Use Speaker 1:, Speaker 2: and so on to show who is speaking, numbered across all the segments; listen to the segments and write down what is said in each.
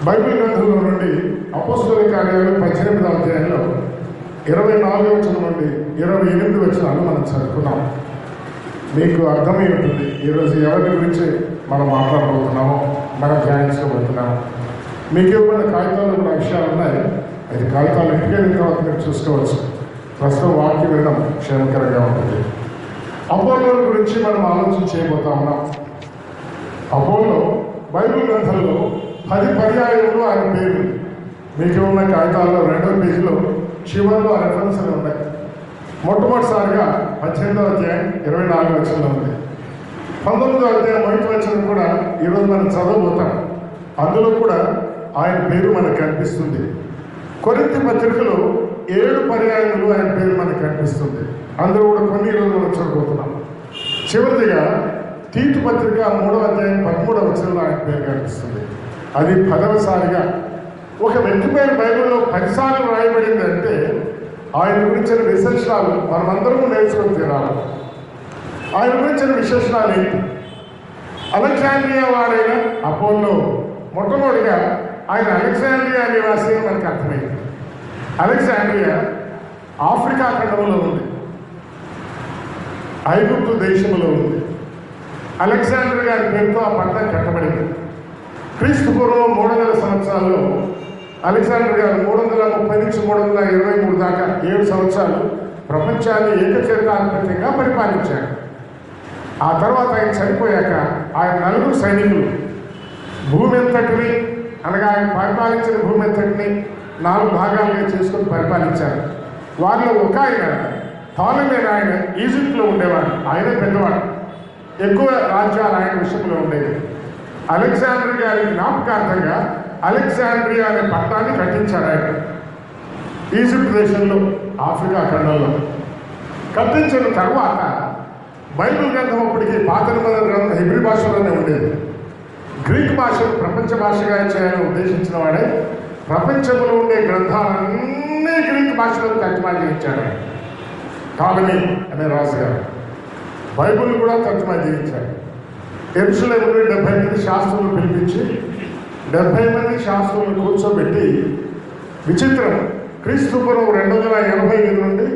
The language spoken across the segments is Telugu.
Speaker 1: బైబిల్ గ్రంథంలో నుండి అపోస్తలుల కార్యాలు 18వ అధ్యాయంలో 24వ వచనం నుండి 28 వచనాలు మనం చదువుకున్నాం. మీకు అర్థమై ఉంటుంది ఈరోజు ఎవరి గురించి మనం మాట్లాడబోతున్నామో, మనం ధ్యానించుకోబోతున్నాము. మీకు ఇవ్వబడిన కాగితాలు కూడా విషయాలు ఉన్నాయి. అది కాగితాలు ఇంటికి వెళ్ళిన తర్వాత మీరు చూసుకోవచ్చు. ప్రస్తుతం వాక్యం వినడం క్షేమకరంగా ఉంటుంది. అపోలో గురించి మనం ఆలోచన చేయబోతా ఉన్నాం. అపోలో బైబిల్ గ్రంథంలో 10 పర్యాయములు ఆయన పేరు. మీకు ఉన్న కాగితాల్లో 2వ పేజీలో చివరిలో ఆ రెఫరెన్స్లు ఉన్నాయి. మొట్టమొదటిసారిగా 18వ అధ్యాయం 24వ వచనంలో ఉంది. 19వ అధ్యాయం 1వ వచనం కూడా ఈరోజు మనం చదవబోతాం. అందులో కూడా ఆయన పేరు మనకు కనిపిస్తుంది. కొరింథీ పత్రికలో 7 పర్యాయములు ఆయన పేరు మనకు కనిపిస్తుంది. అందులో కూడా కొన్ని ఈరోజు మనం చూడబోతున్నాం. చివరిదిగా తీతు పత్రిక 3వ అధ్యాయం 13వ వచనంలో ఆయన పేరు కనిపిస్తుంది. అది 10వసారిగా. ఒక వ్యక్తి పేరు బైబిల్లో 10 సార్లు రాయబడింది అంటే ఆయన గురించిన విశేషాలు మనమందరము నేర్చుకొని తీరాలి. ఆయన గురించిన విశేషాలు ఏంటి? అలెగ్జాండ్రియా వాడైన అపోలో మొట్టమొదటిగా ఆయన అలెగ్జాండ్రియా నివాసి అని మనకు అర్థమైంది. అలెగ్జాండ్రియా ఆఫ్రికా ఖండంలో ఉంది, ఐగుప్తు దేశంలో ఉంది. అలెగ్జాండర్ గారి పేరుతో ఆ పట్టణం కట్టబడింది. క్రీస్తు పూర్వం 300 సంవత్సరాల్లో అలెగ్జాండర్ గారు 330 నుంచి 323 దాకా 7 సంవత్సరాలు ప్రపంచాన్ని ఏకచేతాధిపత్యంగా పరిపాలించాడు. ఆ తర్వాత ఆయన చనిపోయాక ఆయన 4 సైనికులు భూమి అంతటిని, అనగా ఆయన పరిపాలించిన భూమి అంతటిని 4 భాగాలుగా చేసుకొని పరిపాలించారు. వారిలో ఒక ఆయన టాలమీ ఆయన ఈజిప్ట్లో ఉండేవాడు. ఆయనే పెద్దవాడు. ఎక్కువ రాజ్యాలు ఆయన విషయంలో ఉండేవి. అలెగ్జాండర్ గారి జ్ఞాపకార్థంగా అలెగ్జాండ్రియా అనే పట్టణాన్ని కట్టించాడు ఆయన ఈజిప్ట్ దేశంలో, ఆఫ్రికా ఖండంలో. కట్టించిన తర్వాత బైబిల్ గ్రంథం అప్పటికి పాత నిబంధన గ్రంథం హెబ్రీ భాషలోనే ఉండేది. గ్రీక్ భాషను ప్రపంచ భాషగా చేయాలని ఉద్దేశించిన వాడే ప్రపంచంలో ఉండే గ్రంథాలన్నీ గ్రీక్ భాషలో తర్జుమా చేయించాడు ఆయన. టాలమీ అనే రాజుగారు బైబిల్ కూడా తర్జుమా చేయించాడు. యెరూషలేములో 70 మంది శాస్త్రులు పిలిపించి 70 మంది శాస్త్రులను కూర్చోబెట్టి, విచిత్రం, క్రీస్తు పూర్వం 285 నుండి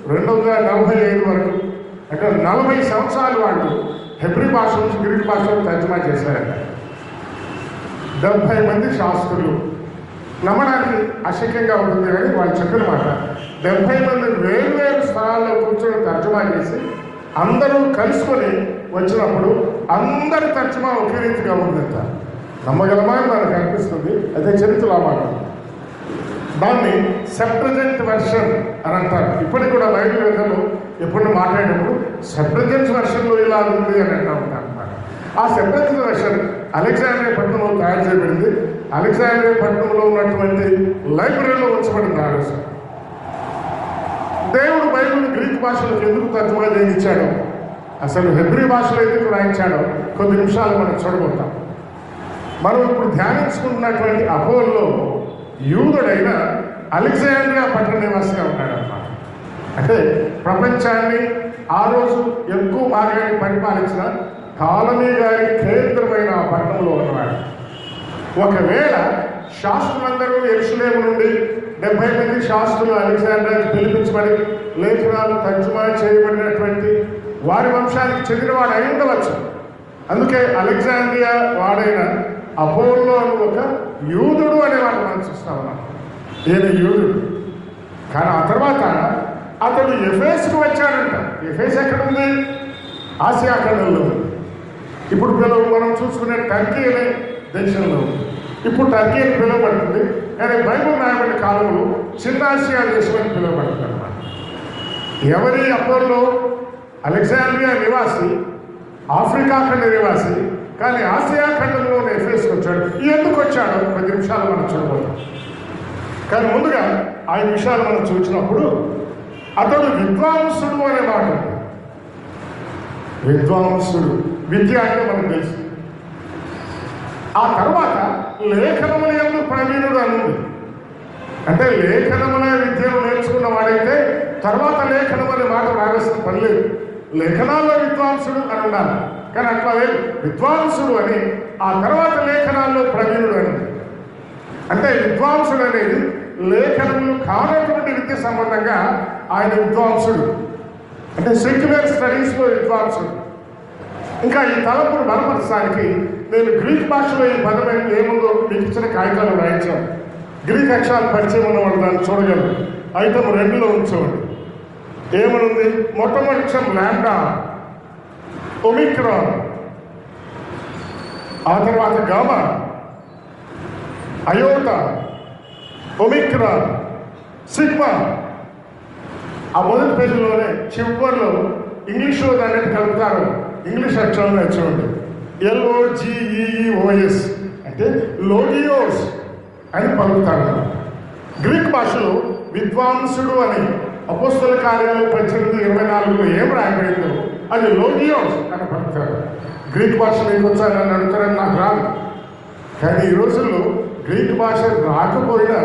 Speaker 1: 245 వరకు, అక్కడ 40 సంవత్సరాలు వాళ్ళు హెబ్రీ భాష నుంచి గ్రీక్ భాషలో తర్జుమా చేశారట. 70 మంది శాస్త్రులు. నమ్మడానికి అశక్యంగా ఉంటుంది కానీ వాళ్ళు చెప్పిన మాట. 70 మంది వేరు స్థలాల్లో కూర్చొని తర్జుమా చేసి అందరూ కలుసుకొని వచ్చినప్పుడు అందరి తర్జుమా ఒకే రీతిగా ఉందంట. నమ్మగలమా అని మనకు అనిపిస్తుంది. అదే చరిత్రలో మాట. దాన్ని సెప్టజెంట్ వెర్షన్ అని అంటారు. ఇప్పటికి కూడా బైబిల్ గ్రంథంలో ఎప్పుడు మాట్లాడేటప్పుడు సెప్టజెంట్ వెర్షన్లో ఇలా ఉంది అని అంటూ ఉంటారు అన్నమాట. ఆ సెప్టజెంట్ వెర్షన్ అలెగ్జాండ్రియా పట్టణంలో తయారు చేయబడింది. అలెగ్జాండ్రియా పట్టణంలో ఉన్నటువంటి లైబ్రరీలో ఉంచబడింది. ఆ రోజు దేవుడు బైబిల్ గ్రీక్ భాషలో ఎందుకు తర్జుమా చేయించాడో, అసలు హెబ్రీ భాషలో ఎందుకు రాయించాడో కొద్ది నిమిషాలు మనం చూడబోతాం. మనం ఇప్పుడు ధ్యానించుకుంటున్నటువంటి అపోలో యూదుడైన అలెగ్జాండ్రియా పట్టణ నివాసిగా ఉన్నాడన్నమాట. అంటే ప్రపంచాన్ని ఆ రోజు ఎక్కువ మార్గాన్ని పరిపాలించిన టాలమీ గారి కేంద్రమైన ఆ పట్టణంలో ఉన్నవాడు. ఒకవేళ శాస్త్రులందరూ యెరూషలేము నుండి 70 మంది శాస్త్రులు అలెగ్జాండ్రియాకి పిలిపించబడి లేఖనాలు తర్జుమా చేయబడినటువంటి వారి వంశానికి చెందినవాడు అయి ఉండవచ్చు. అందుకే అలెగ్జాండ్రియా వాడైన అపోలో అని ఒక యూదుడు అనేవాడు మనం చూస్తా ఉన్నాం. ఈయన యూదుడు. కానీ ఆ తర్వాత అతడు ఎఫెసుకు వచ్చాడంట. ఎఫెసు ఎక్కడ ఉంది? ఆసియా ఖండంలో ఉంది. ఇప్పుడు మనం చూసుకునే టర్కీ అనే దేశంలో ఉంది. ఇప్పుడు టర్కీ అని పిలువబడుతుంది. కానీ బైబిల్ రాయబడిన కాలంలో చిన్న ఆసియా దేశం అని పిలువబడుతుంది అన్నమాట. ఎవరి అపోలో? అలెగ్జాండ్రియా నివాసి, ఆఫ్రికా ఖండ నివాసి, కానీ ఆసియా ఖండంలో ఎఫెసుకు వచ్చాడు. ఎందుకు వచ్చాడో 10 నిమిషాలు మనం చూడబోతాం. కానీ ముందుగా ఆయన విషయాలు మనం చూసినప్పుడు అతడు విద్వాంసుడు అనే మాట ఉంది. విద్వాంసుడు, విద్య అంటే మనకు తెలుసు. ఆ తర్వాత లేఖనముల యందు ప్రవీణుడు అనుంది. అంటే లేఖనముల విద్యను నేర్చుకున్న వాడైతే తర్వాత లేఖనం అనే మాట రావాల్సిన పని లేదు. లేఖనాల్లో విద్వాంసుడు అని ఉండాలి. కానీ అట్లా లేదు, విద్వాంసుడు అని. ఆ తర్వాత లేఖనాల్లో ప్రవీణుడు అని. అంటే విద్వాంసుడు అనేది లేఖనములు కానటువంటి విద్య సంబంధంగా ఆయన విద్వాంసుడు, అంటే సెక్యులర్ స్టడీస్లో విద్వాంసుడు. ఇంకా ఈ తలపును బలపరచడానికి నేను గ్రీక్ భాషలో ఈ పదం ఏముందో మీకు ఇచ్చిన కాగితాలు రాయించాను. గ్రీక్ అక్షరాలు పరిచయం ఉన్నవాడు దాన్ని చూడగలరు. ఐటమ్ 2లో ఉంచండి. ఏమనుంది? మొట్టమొదటి అక్షరం లాండా, ఒమిక్రాన్, ఆ తర్వాత గామా, అయోటా, ఒమిక్రాన్, సిగ్మా. ఆ మొదటి పేజీలోనే చివరిలో ఇంగ్లీష్లో దాన్ని కలుపుతారు. ఇంగ్లీష్ అక్షరాలు చూడండి. LOGEOS అంటే లోగియోస్ అని పలుకుతారు. గ్రీక్ భాషలో విద్వాంసుడు అని అపోస్తల కార్యాలు 18:24లో ఏం రాయబడిందో అది లోగియోస్ అని పలుకుతారు. గ్రీక్ భాష మీకు వచ్చా నన్ను అడుగుతారని నాకు రాదు. కానీ ఈ రోజుల్లో గ్రీక్ భాష రాకపోయినా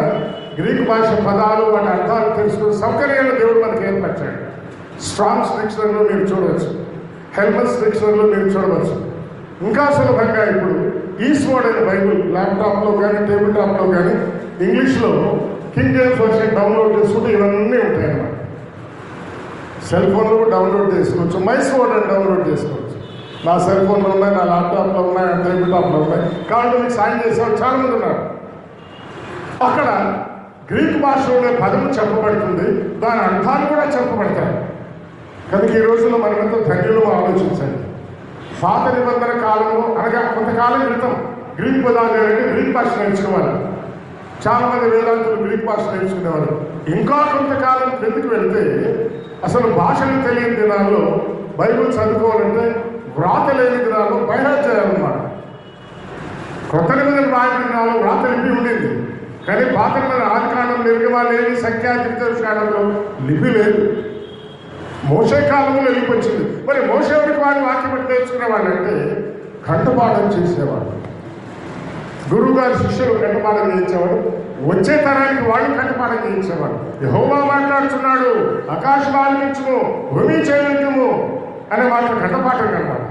Speaker 1: గ్రీక్ భాష పదాలు వాటి అర్థాలు తెలుసుకునే సౌకర్యాలు దేవుడు మనకి ఏర్పరిచాడు. స్ట్రాంగ్స్ డిక్షనరీలో మీరు చూడవచ్చు, హెల్మన్స్ డిక్షనరీలో మీరు చూడవచ్చు. ఇంకా సులభంగా ఇప్పుడు ఈస్వర్డ్ అయిన బైబుల్ ల్యాప్టాప్లో కానీ టేబుల్ టాప్లో కానీ ఇంగ్లీష్లో కింగ్ జేమ్స్ వర్షన్ డౌన్లోడ్ చేసుకుంటే ఇవన్నీ ఉంటాయి అన్నమాట. సెల్ ఫోన్లో కూడా డౌన్లోడ్ చేసుకోవచ్చు, మైస్వర్డ్ అని డౌన్లోడ్ చేసుకోవచ్చు. నా సెల్ ఫోన్లో ఉన్నాయి, నా ల్యాప్టాప్లో ఉన్నాయి, నా టేబుల్ టాప్లో ఉన్నాయి. కాబట్టి మీకు సాయం చేసేవాళ్ళు చాలామంది ఉన్నారు. అక్కడ గ్రీక్ భాషలోనే పదము చెప్పబడుతుంది, దాని అర్థాలు కూడా చెప్పబడతాయి. కనుక ఈ రోజుల్లో మనమెంతో ధన్యులు ఆలోచించండి. పాత నిబంధన కాలంలో అనగా కొంతకాలం క్రితం గ్రీక్ పదాలు అంటే గ్రీక్ భాష నేర్చుకునేవారు. చాలామంది వేదాంతులు గ్రీక్ భాష నేర్చుకునేవారు. ఇంకా కొంతకాలం క్రిందికి వెళ్తే అసలు భాషలు తెలియని దినాల్లో బైబుల్ చదువుకోవాలంటే వ్రాత లేని దినాల్లో బైహార్ట్ చేయాలన్నమాట. కొత్త నిబంధన రాయని దినాల్లో వ్రాత లిపి ఉండేది, కానీ పాత నిబంధన ఆదికాండం, నిర్గమాలేవి, సంఖ్యా, ద్వితీయోపదేశకాండంలో లిపి లేదు. మోషే కాలంలో లిపి వచ్చింది. మరి మోషే వరకు వారి వాక్యం నేర్చుకునే వాళ్ళంటే కంఠపాఠం చేసేవాడు. గురువు గారి శిష్యులు కంఠపాఠం చేయించేవాడు. వచ్చే తరానికి వాళ్ళు కంఠపాఠం చేయించేవాడు. యెహోవా మాట్లాడుతున్నాడు, ఆకాశం ఆలకించుము, భూమి చేయము అనే వాళ్ళకి కంఠపాఠం కనమాట.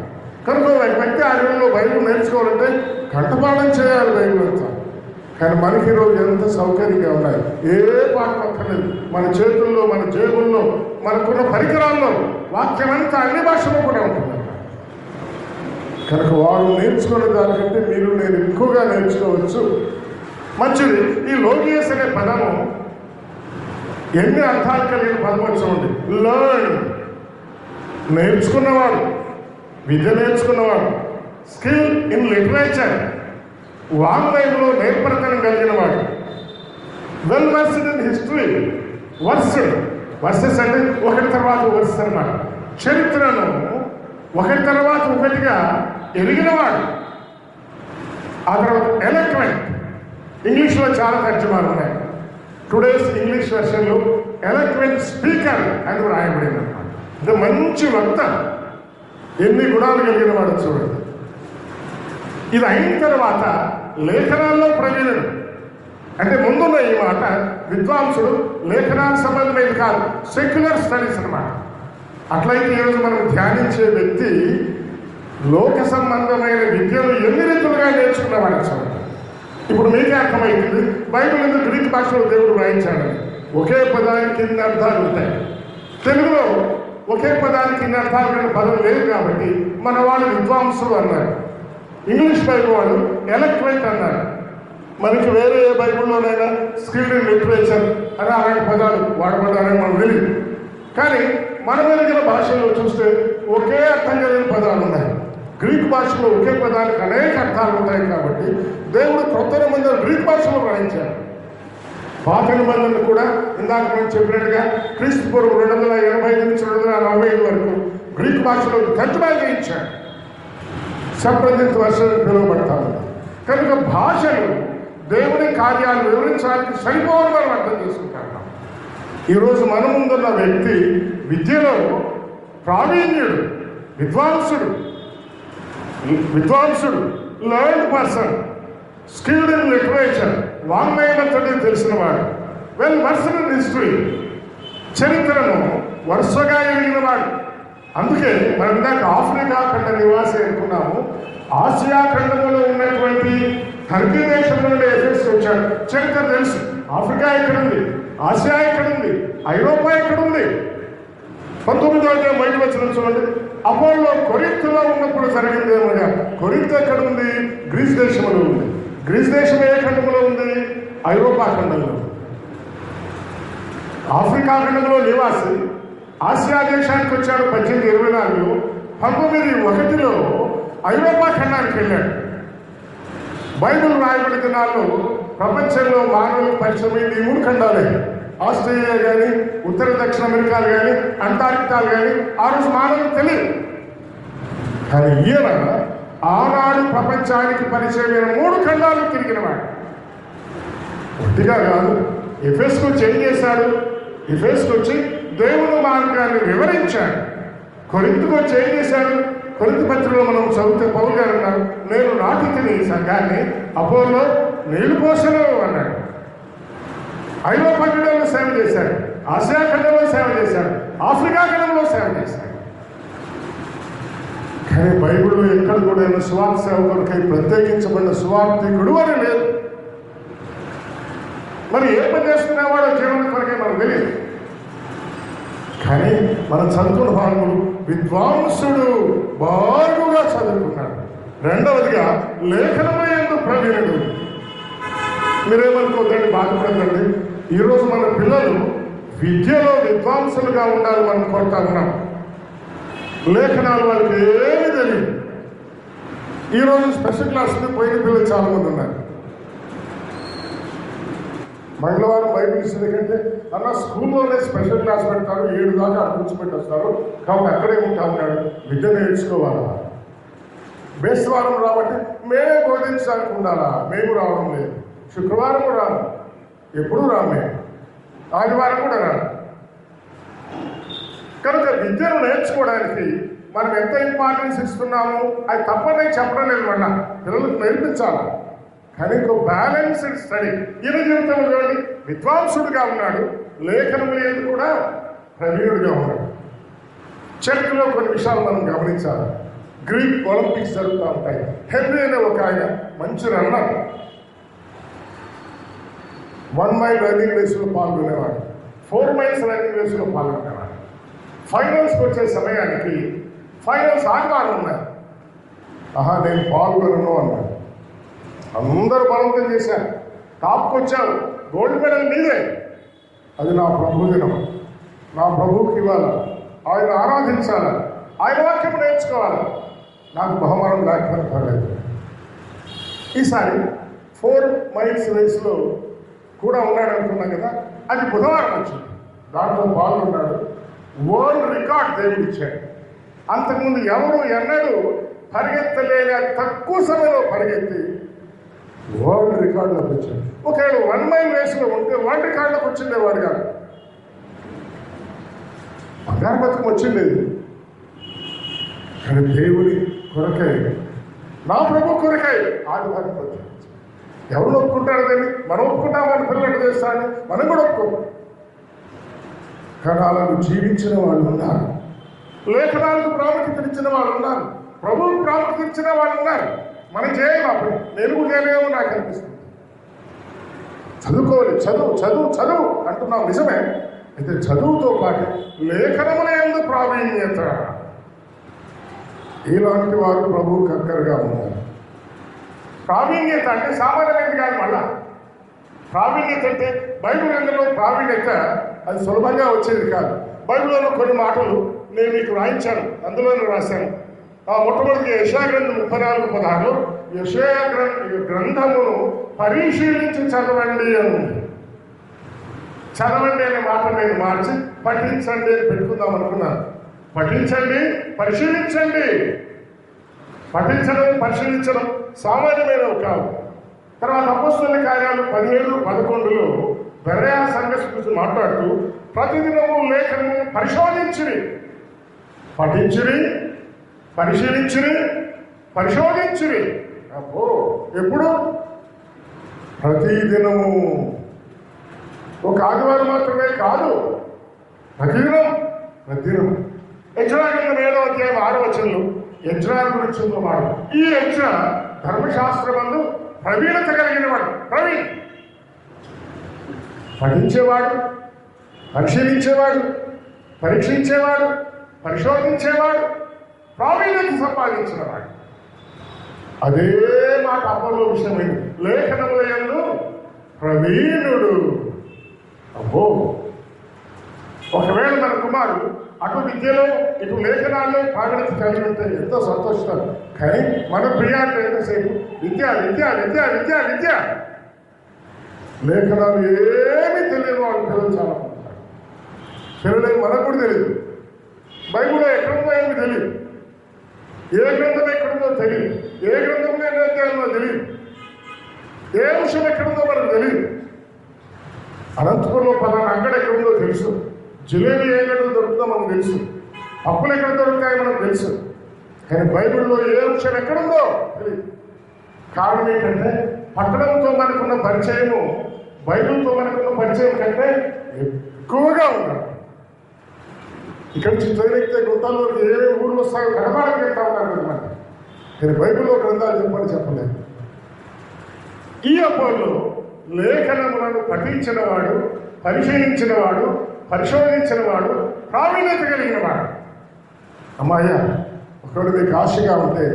Speaker 1: కనుక వ్యక్తి ఆ రోజుల్లో బైబిల్ నేర్చుకోవాలంటే కంఠపాఠం చేయాలి బైబిల్ అంతా. కానీ మనకి ఈరోజు ఎంత సౌకర్యంగా ఉన్నాయి. ఏ పాఠం అక్కర్లేదు. మన చేతుల్లో, మన జేబుల్లో, మనకున్న పరికరాల్లో వాక్యం అంతా అన్ని భాషలో కూడా ఉంటుంది. కనుక వారు నేర్చుకునే దానికంటే మీరు నేను ఎక్కువగా నేర్చుకోవచ్చు. మంచిది. ఈ లోగియస్ అనే పదము ఎన్ని అర్థాలు కలిగిన పదం వచ్చండి. లర్న్, నేర్చుకున్నవాడు, విద్య నేర్చుకున్నవాడు. స్కిల్ ఇన్ లిటరేచర్, వాంగ్మయంలో నేర్పరతనం కలిగిన వాడు. Well versed in history, verses అంటే ఒకటి తర్వాత వర్స్ అన్నమాట. చరిత్రను ఒకటి తర్వాత ఒకటిగా ఎరిగినవాడు. ఆ తర్వాత ఎలక్వెంట్, ఇంగ్లీష్లో చాలా తర్జుమాలు ఉన్నాయి. టుడేస్ ఇంగ్లీష్ వెర్షన్లో ఎలక్వెంట్ స్పీకర్ అని రాయబడింది అన్నమాట. ఇది మంచి వక్త, ఎన్ని గుణాలు కలిగిన వాడు చూడండి. ఇది అయిన తర్వాత లేఖనాల్లో ప్రవీణుడు. అంటే ముందున్న ఈ మాట విద్వాంసుడు లేఖనాల సంబంధమైనది కాదు, సెక్యులర్ స్టడీస్ అన్నమాట. అట్లయితే ఈరోజు మనం ధ్యానించే వ్యక్తి లోక సంబంధమైన విద్యను ఎన్ని రీతులుగా నేర్చుకున్నవాడు చూడండి. ఇప్పుడు మీకే అర్థమవుతుంది బైబిల్ ఎందుకు గ్రీక్ భాషలో దేవుడు రాయించాడని. ఒకే పదానికి ఇన్ని అర్థాలు ఉంటాయి. తెలుగులో ఒకే పదానికి ఇన్ని అర్థాలు కలిగిన పదం లేదు కాబట్టి మన వాళ్ళు విద్వాంసులు అన్నారు. ఇంగ్లీష్ బైబిల్ వాళ్ళు ఎలక్వెంట్ అన్నారు. మనకి వేరే ఏ బైబిల్లోనైనా స్కిల్డ్ ఇన్ లిటరేచర్ అని అలాంటి పదాలు వాడబడ్డారని మనం తెలియదు. కానీ మన వెలిగిన భాషలో చూస్తే ఒకే అర్థం కలిగిన పదాలు ఉన్నాయి. గ్రీక్ భాషలో ఒకే పదానికి అనేక అర్థాలు ఉంటాయి కాబట్టి దేవుడు కొత్త నిబంధన గ్రీక్ భాషలో రాయించాడు. పాత నిబంధనలు కూడా ఇందాక మనం చెప్పినట్టుగా క్రీస్తు పూర్వం 285 నుంచి 245 వరకు గ్రీక్ భాషలో తర్జుమా చేయించాడు. సెప్టెంబర్ వర్షాలు పిలువబడతాము. కనుక భాషలు దేవుని కార్యాలు వివరించడానికి సరిపోవని మనం అర్థం చేసుకుంటాం. ఈరోజు మన ముందున్న వ్యక్తి విద్యలో ప్రావీణ్యుడు, విద్వాంసుడు, learned person, skilled in literature, వాంగ్మయమంతటి తెలిసిన వాడు, వెల్ వర్స్డ్ ఇన్ హిస్టరీ, చరిత్రను వరుసగా ఎరిగిన వాడు. అందుకే మనం ఇందాక ఆఫ్రికా ఖండ నివాసి అనుకున్నాము. ఆసియా ఖండంలో ఉన్నటువంటి టర్కీ దేశం నుండి ఎఫెస్ వచ్చాడు. తెలుసు. ఆఫ్రికా ఎక్కడుంది, ఆసియా ఎక్కడుంది, ఐరోపా ఎక్కడుంది? 19వ అధ్యాయం బయటకు వచ్చిన చూడండి. అపోలో కొరింథులో ఉన్నప్పుడు జరిగిందేమోగా. కొరింథు ఎక్కడుంది? గ్రీస్ దేశంలో ఉంది. గ్రీస్ దేశం ఏ ఖండంలో ఉంది? ఐరోపా ఖండంలో. ఆఫ్రికా ఖండంలో నివాసి ఆసియా దేశానికి వచ్చాడు 1824. 1901లో ఐరోపా ఖండానికి వెళ్ళాడు. బైబిల్ రాయబడి దినాల్లో ప్రపంచంలో మానవులు పరిచయమైంది ఈ 3 ఖండాలే. ఆస్ట్రేలియా కానీ, ఉత్తర దక్షిణ అమెరికాలు కానీ, అంటార్కిటాలు కానీ ఆ రోజు మానవులకు తెలియదు. కానీ ఈయన ఆనాడు ప్రపంచానికి పరిచయమైన 3 ఖండాలు తిరిగినవాడు. ఒట్టిగా కాదు, ఎఫెస్కు చేంజ్ చేశాడు. ఎఫెస్కు వచ్చి దేవుని మార్గాన్ని వివరించాడు. కొరింథుకు చేంజ్ చేశాడు. కొరింథు పత్రికలో మనం చదివితే పౌలు గారు అన్నారు, నేను నాటిని సంఘాన్ని, అపోలో నీళ్లు పోసను అన్నాడు. ఐరోపా ఖండంలో సేవ చేశాడు, ఆసియా ఖండంలో సేవ చేశాడు, ఆఫ్రికా ఖండంలో సేవ చేశాడు. కానీ బైబిల్లో ఎక్కడ కూడా సువార్త సేవకుడికై ప్రత్యేకించబడిన సువార్థికుడు అని లేదు. మరి ఏ పని చేస్తున్నవాడో జీవనం కొరకే మనకు తెలియదు. కానీ మనం చదువుకున్న భాగములు విద్వాంసుడు బాగుగా చదువుకున్నాడు. రెండవదిగా లేఖనమయందు ప్రవీణుడు. మీరేమనుకోద్దండి, బాధపడదండి. ఈరోజు మన పిల్లలు విద్యలో విద్వాంసులుగా ఉండాలి మనం కోరుతా ఉన్నాం. లేఖనాలు వాళ్ళకి ఏమీ తెలియదు. ఈరోజు స్పెషల్ క్లాసులు పోయిన పిల్లలు చాలా మంది ఉన్నారు. మంగళవారం బైబిల్ ఇస్తుంది కంటే అన్న స్కూల్లోనే స్పెషల్ క్లాస్ పెడతారు, 7 దాకా అక్కడ కూర్చోబెట్టి వస్తారు, కాబట్టి అక్కడే ఉంటా ఉన్నాడు. విద్య నేర్చుకోవాలా? బేస్తవారం రాబట్టి మేమే బోధించడానికి ఉండాలా? మేము రావడం లేదు. శుక్రవారం రాను, ఎప్పుడూ రామే, ఆదివారం కూడా రాను. కనుక విద్యను నేర్చుకోవడానికి మనం ఎంత ఇంపార్టెన్స్ ఇస్తున్నామో అది తప్పనే చెప్పడం లేదు. మళ్ళా పిల్లలకు నేర్పించాలా. కానీ ఇంకో బ్యాలెన్స్డ్ స్టడీ. ఈయన జీవితంలో చూడండి, విద్వాంసుడిగా ఉన్నాడు, లేఖనములు ఏది కూడా ప్రవీణుడిగా ఉన్నాడు. చరిత్రలో కొన్ని విషయాలు మనం గమనించాలి. గ్రీక్ ఒలింపిక్స్ జరుగుతూ ఉంటాయి. హెన్రీ అనే ఒక ఆయన మంచి రన్నర్, 1 మైల్ రన్నింగ్ రేసులో పాల్గొనేవాడు, 4 మైల్స్ రన్నింగ్ రేసులో పాల్గొనేవాడు. ఫైనల్స్కి వచ్చే సమయానికి ఫైనల్స్ ఆదివారం ఉన్నాయి. నేను పాల్గొనను అన్నాడు. అందరూ బలవంతం చేశారు. టాప్కి వచ్చావు, గోల్డ్ మెడల్ నీదే. అది నా ప్రభు దినం, నా ప్రభువుకి ఇవ్వాలా, ఆయన ఆరాధించాలా, ఆయన వాక్యం నేర్చుకోవాలా, నాకు బహుమానం లేకపోతే పర్లేదు. ఈసారి 4 మైల్స్ రేసులో కూడా ఉన్నాడు అనుకున్నాం కదా, అది బుధవారం వచ్చింది. దాంట్లో పాల్గొన్నాడు. వరల్డ్ రికార్డ్ దేవుడు ఇచ్చాడు. అంతకుముందు ఎవరు ఎన్నడూ పరిగెత్తలేని తక్కువ సమయంలో పరిగెత్తి వరల్డ్ రికార్డులోకి వచ్చాడు. ఒకవేళ 1 మైల్ రేసులో ఉంటే వరల్డ్ రికార్డులోకి వచ్చిండేవాడు కాదు. బంగారు బతుకం వచ్చిండేది. కానీ దేవుని కొరకై, నా ప్రభు కొరకై ఆదివారం వచ్చింది. ఎవరు ఒప్పుకుంటారు దాన్ని? మనం ఒప్పుకుంటామని పిల్లలు చేస్తారని మనం కూడా ఒప్పుకోం. కానీ అలాగ జీవించిన వాళ్ళు ఉన్నారు. లేఖనాలకు ప్రాముఖ్యత ఇచ్చిన వాళ్ళు ఉన్నారు. ప్రభువుకు ప్రాముఖ్యత ఇచ్చిన వాళ్ళు ఉన్నారు. మనం చేయాలి. అప్పుడు నేను కూడా చేయలేమో నాకు అనిపిస్తుంది. చదువుకోవాలి, చదువు చదువు చదువు అంటున్నాం నిజమే. అయితే చదువుతో పాటు లేఖనముల యందు ప్రావీణ్యత. ఇలాంటి వారు ప్రభువుకు అక్కరగా ఉన్నారు. ప్రావీణ్యత అంటే సామాన్యమైనది కాదు. మళ్ళా ప్రావీణ్యత అంటే బైబిల్ గ్రంథంలో ప్రావీణ్యత అది సులభంగా వచ్చేది కాదు. బైబిల్లో కొన్ని మాటలు నేను మీకు రాయించాను, అందులోనే రాశాను. మొట్టమొదటి యెషయా గ్రంథం 34:16 యెషయా గ్రంథమును పరిశీలించి చదవండి అని ఉంది. చదవండి అనే మాట నేను మార్చి పఠించండి అని పెట్టుకుందాం అనుకున్నాను. పఠించండి, పరిశీలించండి. పఠించడం, పరిశీలించడం సామాన్యమైనవి కాదు. తర్వాత అపోస్తలుల కార్యాలు 17:11 బెరయా సంఘం గురించి మాట్లాడుతూ ప్రతిదినము లేఖనము పరిశోధించిరి, పఠించిరి, పరిశీలించిరి, పరిశోధించిరి. అబ్బో, ఎప్పుడు? ప్రతిదినము. ఒక ఆదివారం మాత్రమే కాదు, ప్రతిదినం. ప్రతిదినం. యెజ్రా గ్రంథం 7వ అధ్యాయం 6వ వచనంలో యెజ్రా గురించి మాట. ఈ యెజ్రా ధర్మశాస్త్రమందు ప్రవీణత కలిగిన వాడు. ప్రవీణ్ పఠించేవాడు, పరిశీలించేవాడు, పరీక్షించేవాడు, పరిశోధించేవాడు, ప్రావీణ్యత సంపాదించినవాడు. అదే మాట అపోలో విషయమైంది. లేఖనముల యందు ప్రవీణుడు. అబ్బో, ఒకవేళ మన కుమారుడు అటు విద్యలో ఇటు లేఖనాల్లో ప్రావీణ్యత కలిగి ఉంటే ఎంతో సంతోషిస్తారు. కానీ మన ప్రియాన్ని ఎంతసేపు విద్య విద్య విద్య విద్య విద్య, లేఖనాలు ఏమీ తెలియని వాళ్ళు పిల్లలు చాలా ఉంటారు. పిల్లలు మనకు కూడా తెలియదు. బైబిల్లో ఎక్కడుందో ఏమి తెలియదు, ఏ గ్రంథం ఎక్కడుందో తెలియదు, ఏ గ్రంథంలో ఎన్ని అధ్యాయంలో తెలియదు, ఏ విషయం ఎక్కడుందో మనకు తెలియదు. అనంతపురంలో పలానా అంగడి ఎక్కడుందో తెలుసు, జిలేబీ ఏ గంటలో దొరుకుతుందో మనకు తెలుసు, అప్పులు ఎక్కడ దొరుకుతాయో మనకు తెలుసు. కానీ బైబిల్లో ఏ విషయం ఎక్కడుందో తెలియదు. కారణం ఏంటంటే పట్టణంతో మనకున్న పరిచయము బైబిల్తో మనకున్న పరిచయం కంటే ఎక్కువగా ఉన్నారు. ఇక్కడ నుంచి చదివితే గుంటాల్లో ఏ ఊళ్ళు వస్తాయో గడపాలకు వెళ్తా ఉన్నారు అనమాట. నేను బైబిల్లో గ్రంథాలు చెప్పలేదు. ఈ అపోలో లేఖనములను పఠించిన వాడు, పరిశీలించిన వాడు, పరిశోధించిన వాడు, ప్రావీణ్యత కలిగిన వాడు. అమ్మాయ, ఒకవేళ మీకు ఆశగా ఉంటే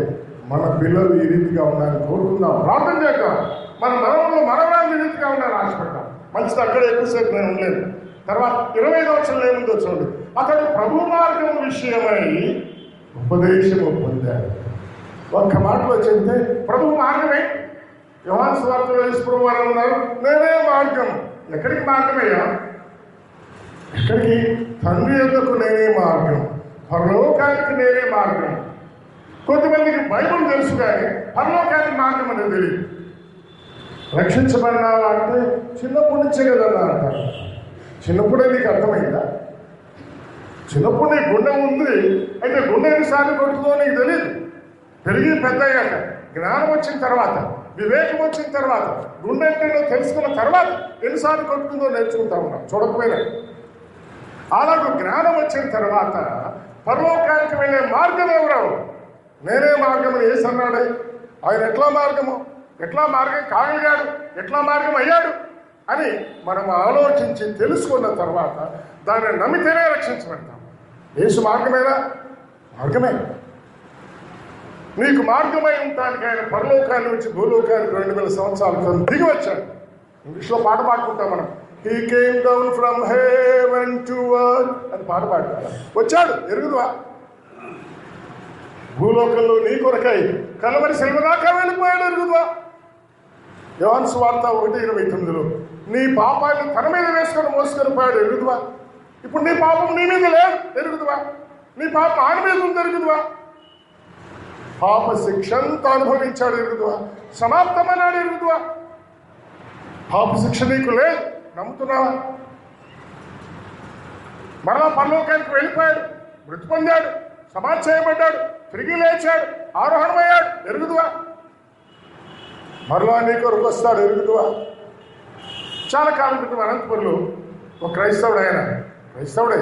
Speaker 1: మన పిల్లలు ఈ రీతిగా ఉండాలని కోరుకుందాం, ప్రార్థన చేద్దాం. మన మనవలు మనవరాలు ఈ రీతిగా ఉండాలని ఆశపడతాం. మంచిది, అక్కడ ఎక్కువసేపు నేను ఉండలేదు. తర్వాత 25వ వచనంలో ఏముందో చూడండి. అతడు ప్రభు మార్గం విషయమై ఉపదేశము పొందాడు. ఒక్క మాటలో చెప్తే ప్రభు మార్గమే. యోహాను సువార్తలో యేసు వారు ఉన్నారు, నేనే మార్గం. ఎక్కడికి మార్గమయ్యా? ఎక్కడికి? తండ్రి యొద్దకు నేనే మార్గం, పరలోకానికి నేనే మార్గం. కొంతమందికి బైబిల్ తెలుసు కానీ పరలోకానికి మార్గం అనేది తెలియదు. రక్షించబడినావా అంటే చిన్నప్పటి నుంచే కదన్నా అంటారు. చిన్నప్పుడే నీకు అర్థమైందా? చిన్నప్పుడు నీ గుండె ఉంది, అయితే గుండె ఎన్నిసార్లు కొడుతుందో నీకు తెలియదు. పెరిగి పెద్ద అయ్యాక, జ్ఞానం వచ్చిన తర్వాత, వివేకం వచ్చిన తర్వాత, గుండె అంటే నువ్వు తెలుసుకున్న తర్వాత ఎన్నిసార్లు కొట్టుకుందో నేర్చుకుంటా ఉన్నాం చూడకపోయినా. అలాగే జ్ఞానం వచ్చిన తర్వాత పరలోకానికి వెళ్ళే మార్గం ఎవరు? నేనే మార్గం అని యేసు అన్నాడు. ఆయన ఎట్లా మార్గం కాగలిగాడు, ఎట్లా మార్గం అయ్యాడు అని మనం ఆలోచించి తెలుసుకున్న తర్వాత దాన్ని నమ్మితేనే రక్షించబడతాం. యేసు మార్గమేనా? మార్గమే. నీకు మార్గమై ఉండటానికి ఆయన పరలోకాన్ని నుంచి భూలోకానికి 2000 సంవత్సరాల క్రితం దిగి వచ్చాడు. ఇంగ్లీష్లో పాట పాడుకుంటాం మనం. He came down from heaven to earth అని పాట పాడతాడు. వచ్చాడు, ఎరుగుదువా? భూలోకంలో నీ కొరకై కలవరి శిలువ దాకా వెళ్ళిపోయాడు, ఎరుగుదువా? యోహాను సువార్త 1:29 నీ పాపాన్ని తన మీద వేసుకొని మోసుకొని పోయాడు, ఎరుగుదువా? ఇప్పుడు నీ పాపం నీ మీద లేదు, ఎరుగుదువా? నీ పాపం ఆయన మీద ఉంది, ఎరుగుదువా? పాప శిక్షంతా అనుభవించాడు, ఎరుగుదువా? సమాప్తమన్నాడు, ఎరుగుదువా? పాప శిక్ష నీకు లేదు, నమ్ముతున్నావా? మరలా పరలోకానికి వెళ్ళిపోయాడు, మృతి పొందాడు, సమాధి చేయబడ్డాడు, తిరిగి లేచాడు, ఆరోహణమయ్యాడు, ఎరుగుదువా? మరలా నీ కొరకు వస్తాడు, ఎరుగుదువా? చాలా కాలం క్రితం అనంతపురంలో ఒక క్రైస్తవుడే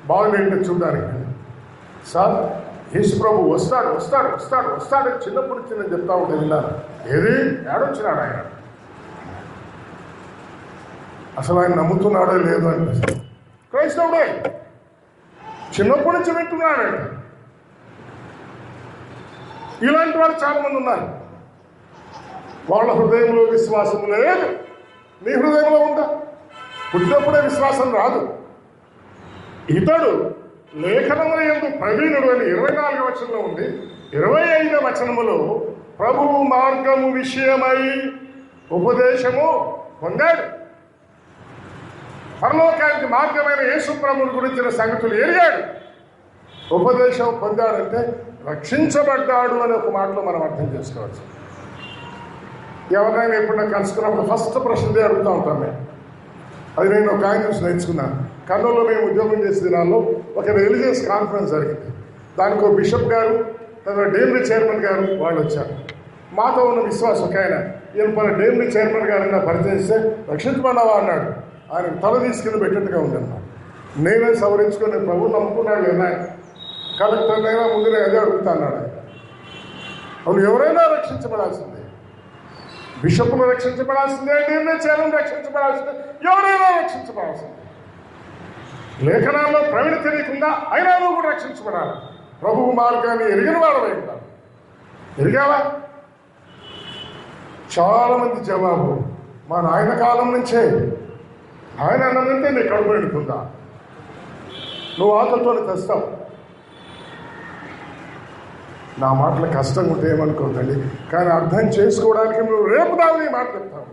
Speaker 1: బాగుండేంటి చూడడానికి. సార్, యేసు ప్రభు వస్తాడు అని చిన్నప్పటి నుంచి నేను చెప్తా ఉంటే విన్నాను. ఏది ఏడొచ్చినాడు ఆయన? అసలు ఆయన నమ్ముతున్నాడో లేదో అనిపిస్తుంది. క్రైస్తవుడే, చిన్నప్పటి నుంచి వింటున్నాడు. ఇలాంటి వాళ్ళు చాలా మంది ఉన్నారు. వాళ్ళ హృదయంలో విశ్వాసం లేదు. నీ హృదయంలో ఉందా? పుట్టినప్పుడే విశ్వాసం రాదు. ఇతడు లేఖనముల యందు ప్రవీణుడు అని 24వ వచనంలో ఉంది. 25వ వచనములో ప్రభువు మార్గము విషయమై ఉపదేశము పొందాడు. పరలోకానికి మార్గమైన యేసు ప్రభువుని గురించిన సంగతులు ఎరిగాడు. ఉపదేశం పొందాడంటే రక్షించబడ్డాడు అనే ఒక మాటలో మనం అర్థం చేసుకోవచ్చు. ఎవరినైనా ఎప్పుడైనా కలుసుకున్నప్పుడు ఫస్ట్ ప్రశ్నదే అడుగుతూ ఉంటాం మేము. అది నేను ఒక ఆయన నుంచి నేర్చుకున్నాను. కర్నూలులో మేము ఉద్యోగం చేసే దినాల్లో ఒక రిలీజియస్ కాన్ఫరెన్స్ జరిగింది. దానికి ఒక బిషప్ గారు, తర్వాత డేమ్లీ చైర్మన్ గారు వాళ్ళు వచ్చారు. మాతో ఉన్న విశ్వాసం ఒక ఆయన, ఈయన మన డేమ్లీ చైర్మన్ గారు పరిచయం చేస్తే రక్షించబడ్డావా అన్నాడు. ఆయన తల తీసుకెళ్ళి పెట్టినట్టుగా ఉందన్నమాట. నేనే సవరించుకొని ప్రభు నమ్ముకున్నాడు లేదా, కలెక్టర్ అయినా ముందు నేను అదే అడుగుతా అన్నాడు ఆయన. అవును, ఎవరైనా రక్షించబడాల్సిందే. బిషప్లు రక్షించబడాల్సిందే, నిర్ణయం రక్షించబడాల్సిందే, ఎవరైనా రక్షించబడాల్సిందే. లేఖనాల్లో ప్రవీణ తెలియకుండా అయినా నువ్వు కూడా రక్షించబడాలి. ప్రభువు మార్గాన్ని ఎరిగిన వాడవై ఉండాలి. ఎరిగావా? చాలా మంది జవాబు మా నాయన కాలం నుంచే. ఆయన అన్నదంటే నీ కడుపు నిండుతుందా? నువ్వు ఆకలితో తెస్తావు. నా మాటలు కష్టంగా ఉంటే ఏమనుకోకండి, కానీ అర్థం చేసుకోవడానికి నువ్వు రేపు దాని మాట చెప్తావు.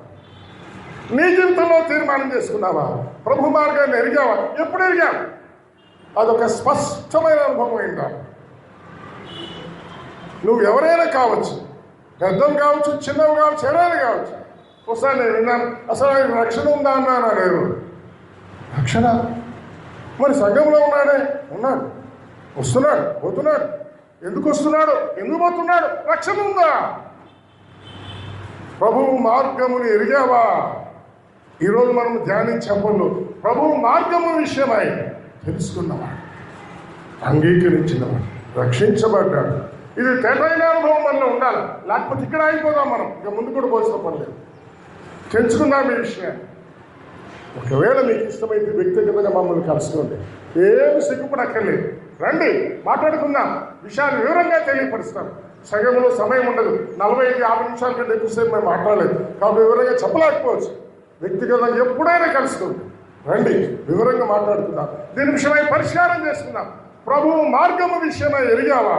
Speaker 1: నీ జీవితంలో తీర్మానం చేసుకున్నావా? ప్రభు మార్గాన్ని ఎరిగావా? ఎప్పుడు ఎరిగావు? అదొక స్పష్టమైన అనుభవం అయిందా? నువ్వు ఎవరైనా కావచ్చు, పెద్దలు కావచ్చు, చిన్నవి కావచ్చు, ఎవరైనా కావచ్చు. ఒకసారి నేను విన్నాను, అసలు ఆయన రక్షణ ఉందా అన్నాను. లేదు. రక్షణ మరి సంఘంలో ఉన్నాడే, ఉన్నాడు, వస్తున్నాడు, పోతున్నాడు. ఎందుకు వస్తున్నాడు, ఎందుకు పోతున్నాడు? రక్షణ ఉందా? ప్రభువు మార్గముని ఎరిగావా? ఈరోజు మనం ధ్యానించే పనులు ప్రభువు మార్గము విషయమై తెలుసుకున్నవాడు, అంగీకరించినవాడు, రక్షించబడ్డాడు. ఇది తేటైన అనుభవం మనలో ఉండాలి. లేకపోతే ఇక్కడ అయిపోదాం మనం. ఇక ముందు కూడా పోసిన పర్లేదు. తెలుసుకుందాం ఈ విషయాన్ని. ఒకవేళ మీకు ఇష్టమైతే వ్యక్తిగతంగా మమ్మల్ని కలుసుకోండి, ఏమి సిగ్గుపడక్కర్లేదు. రండి, మాట్లాడుకుందాం, విషయాన్ని వివరంగా తెలియపరుస్తాం. సగంలో సమయం ఉండదు. 45-50 నిమిషాల కంటే ఎక్కువసేపు మేము మాట్లాడలేదు కాబట్టి వివరంగా చెప్పలేకపోవచ్చు. వ్యక్తిగతంగా ఎప్పుడైనా కలుసుకోండి, రండి, వివరంగా మాట్లాడుకుందాం. దీని విషయమై పరిష్కారం చేసుకుందాం. ప్రభువు మార్గము విషయమై ఎరిగావా?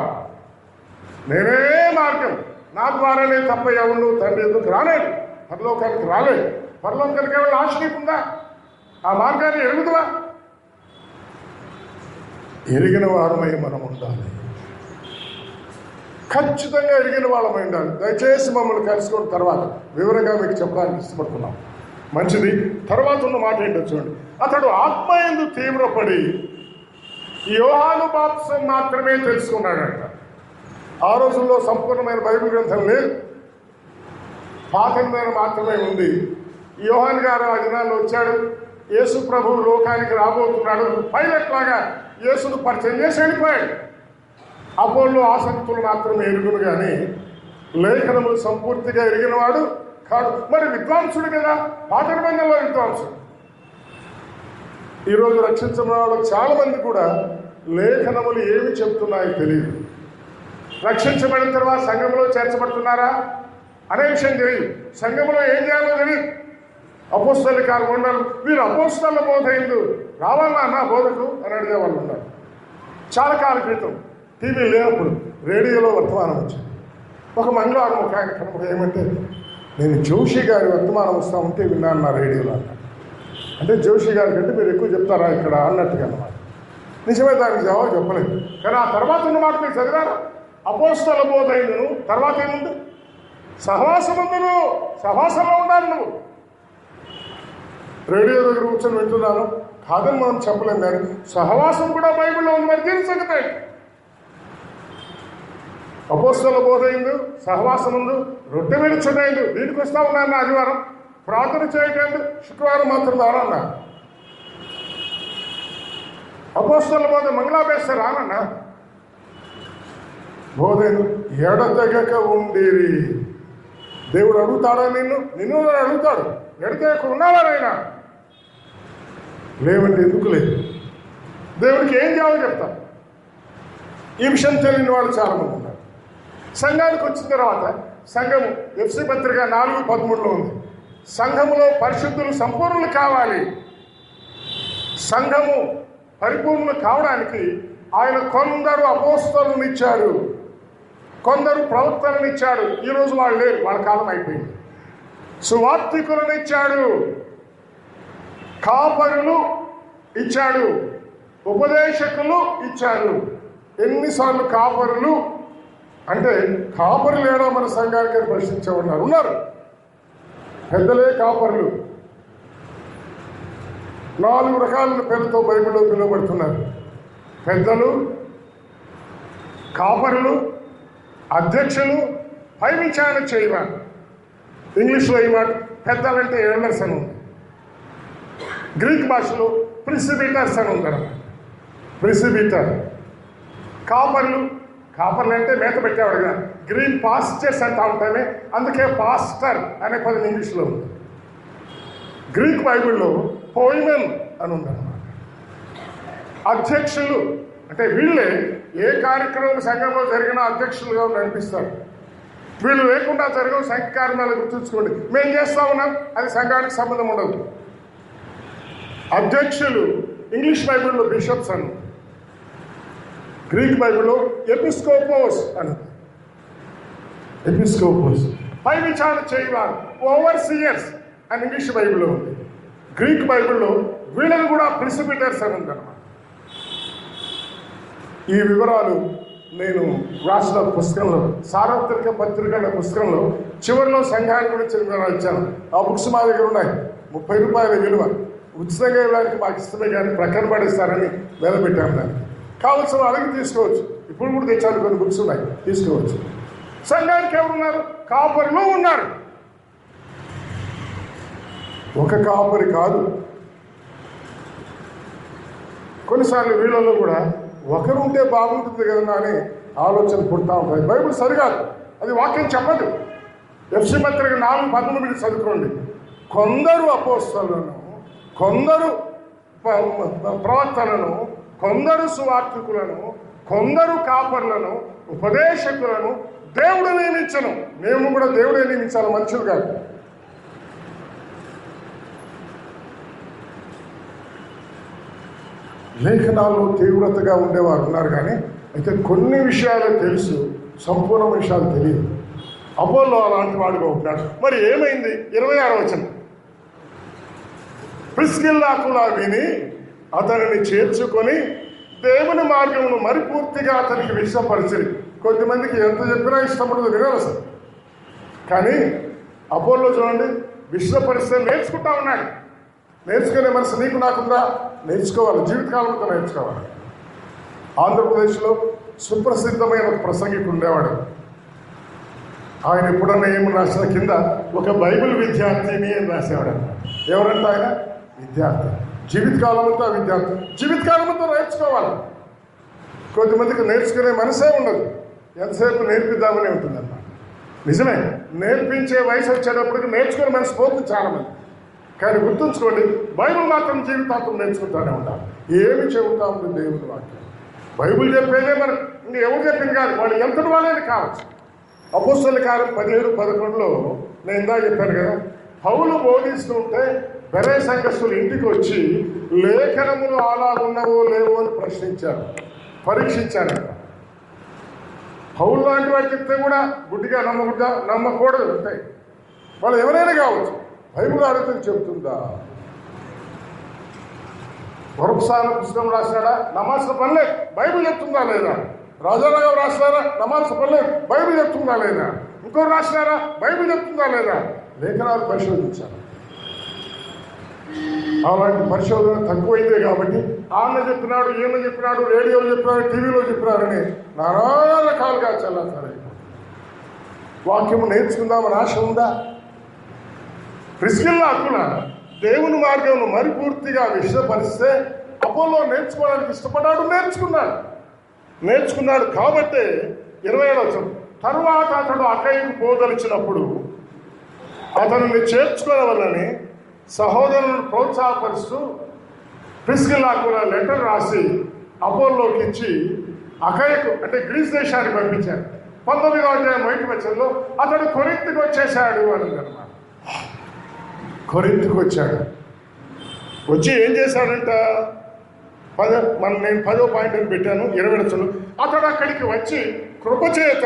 Speaker 1: నేనే మార్గం, నా ద్వారానే తప్ప ఎవరు తండ్రి ఎందుకు రాలేదు, పరలోకానికి రాలేదు. పరలోకానికి ఎవరు ఆశ్రయిస్తుందా? ఆ మార్గాన్ని ఎరుగుదువా? ఎరిగిన వారమై మనం ఉండాలి. ఖచ్చితంగా ఎరిగిన వాళ్ళమై ఉండాలి. దయచేసి మమ్మల్ని కలుసుకున్న తర్వాత వివరంగా మీకు చెప్పడానికి ఇష్టపడుతున్నాం. మంచిది. తర్వాత ఉన్న మాట ఏంటో చూడండి. అతడు ఆత్మయందు తీవ్రపడి యోహాను బాప్తిసం మాత్రమే తెలుసుకున్నాడంట. ఆ రోజుల్లో సంపూర్ణమైన బైబిల్ గ్రంథం లేదు, పాత నిబంధన మాత్రమే ఉంది. యోహాను గారు ఆ దినాల్లో వచ్చాడు. యేసు ప్రభువు లోకానికి రాబోతున్నాడు. పైలట్ లాగా యేసును పరిచయం చేసి వెళ్ళిపోయాడు. అపోల్లో ఆసక్తులు మాత్రమే ఎరుగును కానీ లేఖనములు సంపూర్తిగా ఎరిగినవాడు కాదు. మరి విద్వాంసుడు కదా, పాత నిబంధనలో విద్వాంసుడు. ఈరోజు రక్షించబడిన వాళ్ళు చాలా మంది కూడా లేఖనములు ఏమి చెప్తున్నాయో తెలియదు. రక్షించబడిన తర్వాత సంఘంలో చేర్చబడుతున్నారా అనే విషయం తెలియదు. సంఘంలో ఏం చేయాలో తెలియదు. అపోస్తల కాలం ఉండాలి. వీరు అపోస్తల బోధ అయింది, రావాలా అన్న బోధకు అని అడిగే వాళ్ళు ఉన్నారు. చాలా కాలం క్రితం టీవీ లేనప్పుడు రేడియోలో వర్తమానం వచ్చింది. ఒక మంగళవారం ఒక ఆయన కనపడ ఏమంటే, నేను జోషి గారి వర్తమానం వస్తూ ఉంటే విన్నాను నా రేడియోలో అన్నాడు. అంటే జోషి గారి కంటే మీరు ఎక్కువ చెప్తారా ఇక్కడ అన్నట్టుగా అన్నమాట. నిజమే, దానికి జవాబు చెప్పలేదు. కానీ ఆ తర్వాత ఉన్న మాట మీరు చదివారా? అపోస్తల బోధ అయిందును, తర్వాత ఏముంది? సహవాసముందును, సహవాసంలో ఉండాలి. నువ్వు రేడియో దగ్గర కూర్చొని వింటున్నాను కాదని మనం చెప్పలేం, కానీ సహవాసం కూడా బైబిల్లో ఉంది. మరి దీని సంగతి అపోస్తల బోధ అయింది, సహవాసం ఉంది, రొట్టె విడిచుడైంది. దీనికి వస్తా ఉన్నాను ఆదివారం, ప్రార్థన చేయకండి శుక్రవారం మాత్రం రానన్నా. అపోస్తల బోధ మంగళాభ్యాస రానన్నా. బోధ ఎడతెగక ఉండేది. దేవుడు అడుగుతాడా? నిన్ను అడుగుతాడు. ఎడతెగక ఉన్నావారైనా లేవంటే ఎందుకు లేదు? దేవుడికి ఏం జవాబు చెప్తారు? ఈ విషయం తెలియని వాళ్ళు చాలా మంది ఉన్నారు. సంఘానికి వచ్చిన తర్వాత సంఘము ఎఫ్సి పత్రిక 4:13 ఉంది. సంఘములో పరిశుద్ధులు సంపూర్ణులు కావాలి. సంఘము పరిపూర్ణులు కావడానికి ఆయన కొందరు అపోస్తలుని ఇచ్చాడు, కొందరు ప్రవక్తలను ఇచ్చాడు. ఈరోజు వాళ్ళు లేరు, వాళ్ళ కాలం అయిపోయింది. సువార్తికులను ఇచ్చాడు, కాపరులు ఇచ్చాడు, ఉపదేశకులు ఇచ్చాడు. ఎన్నిసార్లు కాపరులు అంటే కాపరు లేడా మన సంఘానికి ప్రశ్నించేవారు ఉన్నారు. పెద్దలే కాపరులు. 4 రకాల పేర్లతో బైబిల్లో పిలువబడుతున్నారు. పెద్దలు, కాపరులు, అధ్యక్షులు, పై విచారణ చేయవారు. ఇంగ్లీష్లో ఈ మాట పెద్దలంటే ఎల్డర్స్ అని ఉంది. గ్రీక్ భాషలో ప్రిసిబిటర్స్ అని ఉందన్నమాట. ప్రిసిబిటర్. కాపర్లు కాపర్లు అంటే మేత పెట్టేవాడు కదా, గ్రీన్ పాస్చర్స్ అంటా ఉంటానే, అందుకే పాస్టర్ అనే పదం ఇంగ్లీష్లో ఉంది. గ్రీక్ బైబిల్లో పోయిమెన్ అని ఉందన్నమాట. అధ్యక్షులు అంటే వీళ్ళే ఏ కార్యక్రమం సంఘంలో జరిగినా అధ్యక్షులుగా నడిపిస్తారు. వీళ్ళు లేకుండా జరిగిన సంఘ కార్యాలు గుర్తుంచుకోండి. మేము చేస్తా ఉన్నాం, అది సంఘానికి సంబంధం ఉండదు. అధ్యక్షులు ఇంగ్లీష్ బైబిల్లో బిషప్స్ అని, గ్రీక్ బైబిల్లో ఎపిస్కోపోస్ అని. ఎపిస్కోపోస్ పై విచారణ చేయవారు, ఓవర్సియర్స్ అని ఇంగ్లీష్ బైబిల్లో ఉంది. గ్రీక్ బైబిల్లో వీళ్ళని కూడా ప్రిసిపిటర్స్ అని ఉందన్నమాట. ఈ వివరాలు నేను రాసిన పుస్తకంలో, సార్వత్రిక పత్రికల పుస్తకంలో చివరిలో సంఘాన్ని గురించి వివరాలు ఇచ్చాను. ఆ బుక్స్ మా దగ్గర ఉన్నాయి. 30 రూపాయల విలువ, ఉచితంగా ఇవ్వడానికి మాకు ఇష్టమే కానీ ప్రక్కన పడేస్తారని నిలబెట్టాము. దానికి కావాల్సిన వాళ్ళకి తీసుకోవచ్చు. ఇప్పుడు కూడా తెచ్చాను, కొన్ని బుక్స్ ఉన్నాయి, తీసుకోవచ్చు. సంఘానికి ఎవరున్నారు? కాపరులు ఉన్నారు. ఒక కాపరి కాదు, కొన్నిసార్లు వీళ్ళలో కూడా ఒకరు ఉంటే బాగుంటుంది కదా అని ఆలోచన పుడతా ఉంటుంది. బైబిల్ సరికాదు, అది వాక్యం చెప్పదు. ఎఫ్సీ పత్రిక 4:13 చదువుకోండి. కొందరు అపోస్తలులను, కొందరు ప్రవక్తలను, కొందరు సువార్తికులను, కొందరు కాపర్లను, ఉపదేశకులను దేవుడు నియమించను. మేము కూడా దేవుడే నియమించాలి, మనుషులు కాదు. లేఖనాల్లో తీవ్రతగా ఉండేవారు ఉన్నారు, కానీ అయితే కొన్ని విషయాలు తెలుసు, సంపూర్ణ విషయాలు తెలియదు. అపోల్లో అలాంటి వాడుగా ఉంటాడు. మరి ఏమైంది? 26వ వచనం, ప్రిస్కిల్లాకులా విని అతనిని చేర్చుకొని దేవుని మార్గమును మరి పూర్తిగా అతనికి విషపరిచిరి. కొద్దిమందికి ఎంత చెప్పినా ఇష్టం ఉండదు, వినరు అసలు. కానీ అపోల్లో చూడండి, విషపరిస్తే నేర్చుకుంటా ఉన్నాడు. నేర్చుకునే మనసు నీకు నాకుందా? నేర్చుకోవాలి, జీవితకాలంతో నేర్చుకోవాలి. ఆంధ్రప్రదేశ్లో సుప్రసిద్ధమైన ఒక ప్రసంగికుడు ఉండేవాడు. ఆయన ఎప్పుడన్నా ఏమి రాసిన కింద ఒక బైబిల్ విద్యార్థిని అని రాసేవాడు. ఎవరంటే ఆయన విద్యార్థి, జీవితకాలంతో విద్యార్థి, జీవితకాలంతో నేర్చుకోవాలి. కొద్దిమందికి నేర్చుకునే మనసే ఉండదు, ఎంతసేపు నేర్పిద్దామని ఉంటుందన్నమాట. నిజమే, నేర్పించే వయసు వచ్చేటప్పటికి నేర్చుకునే మనసు పోతుంది చాలామంది. కానీ గుర్తుంచుకోండి, బైబిల్ మాత్రం జీవితాంతం నేర్చుకుంటానే ఉండాలి. ఏమి చెబుతా ఉంటుంది దేవుని వాక్యం? బైబిల్ చెప్పేదే మనకు, ఇంక ఎవరు చెప్పింది కాదు, వాళ్ళు ఎంతటి వాళ్ళని కావచ్చు. అపోస్తలుల కార్యం 17:11 నేను ఇందా చెప్పాను కదా, పౌలు బోధిస్తుంటే బెరే సంఘస్థులు ఇంటికి వచ్చి లేఖనములు అలాగున్నవో లేవో అని ప్రశ్నించారు, పరీక్షించారు. పౌలు లాంటి వాడు చెప్తే కూడా గుడ్డిగా నమ్మకూడదు. ఉంటాయి వాళ్ళు ఎవరైనా కావచ్చు. బైబిల్ అడుగుతుంది చెబుతుందా? వరపుసాల పుస్తకం రాసినాడా? నమాజ్ పనిలేదు, బైబిల్ చెప్తుందా లేదా? రాజారావు రాసినారా? నమాజ్ పనిలేదు, బైబిల్ చెప్తుందా లేదా? ఇంకోరు రాసినారా? బైబిల్ చెప్తుందా లేదా? లేఖనాలు పరిశోధించారు. అలాంటి పరిశోధన తక్కువైందే కాబట్టి ఆమె చెప్పినాడు, ఈమె చెప్పినాడు, రేడియోలో చెప్పినాడు, టీవీలో చెప్పినారని నానా రకాలుగా చల్లారు. వాక్యము నేర్చుకుందామని ఆశ ఉందా? ప్రిస్కిల్లాకుల దేవుని మార్గంను మరి పూర్తిగా విషయపరిస్తే అపోలో నేర్చుకోవడానికి ఇష్టపడ్డాడు, నేర్చుకున్నాడు. కాబట్టి 27వ వచనం, తరువాత అతడు అక్కయ్యకు పోదలిచినప్పుడు అతనిని చేర్చుకోవాలని సహోదరులను ప్రోత్సాహపరుస్తూ ప్రిస్కిల్లాకుల లెటర్ రాసి అపోలోకి ఇచ్చి అక్కయ్యకు, అంటే గ్రీస్ దేశానికి పంపించారు. 19వ అధ్యాయం 1వ వచనంలో అతడు కొరింథుకు వచ్చేసాడు అని అన్నమాట. కొరింథుకు వచ్చాడు. వచ్చి ఏం చేశాడంట? నేను 10వ పాయింట్ అని పెట్టాను, 20వ వచనం. అతడు అక్కడికి వచ్చి కృపచేత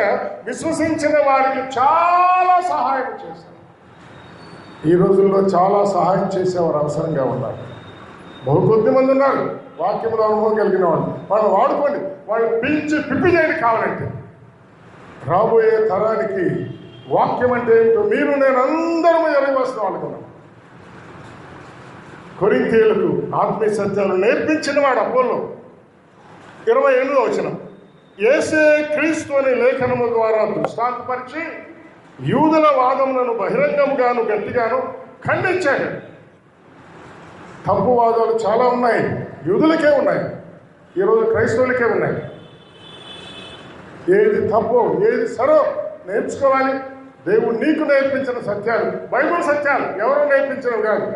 Speaker 1: విశ్వసించిన వారికి చాలా సహాయం చేశాడు. ఈ రోజుల్లో చాలా సహాయం చేసేవారు అవసరంగా ఉన్నారు. బహు కొద్ది మంది ఉన్నారు వాక్యముల అనుభవం కలిగిన వాళ్ళు. వాళ్ళు వాడుకోండి, వాళ్ళు పిప్పి చేయండి కావాలంటే. రాబోయే తరానికి వాక్యం అంటే ఏంటో మీరు నేను అందరం ఎరగవలసిన వాళ్ళకున్నాం. కొరింథీయులకు ఆత్మీయ సత్యాలు నేర్పించిన వాడు అపోల్లో. 28వ వచనం, యేసే క్రీస్తు అనే లేఖనము ద్వారా దృష్టాంతపరిచి యూదుల వాదములను బహిరంగముగాను గట్టిగాను ఖండించాడు. తప్పు వాదాలు చాలా ఉన్నాయి, యూదులకే ఉన్నాయి, ఈరోజు క్రైస్తవులకే ఉన్నాయి. ఏది తప్పో ఏది సరో నేర్చుకోవాలి. దేవుడు నీకు నేర్పించిన సత్యాలు, బైబిల్ సత్యాలు ఎవరు నేర్పించడం కాదు,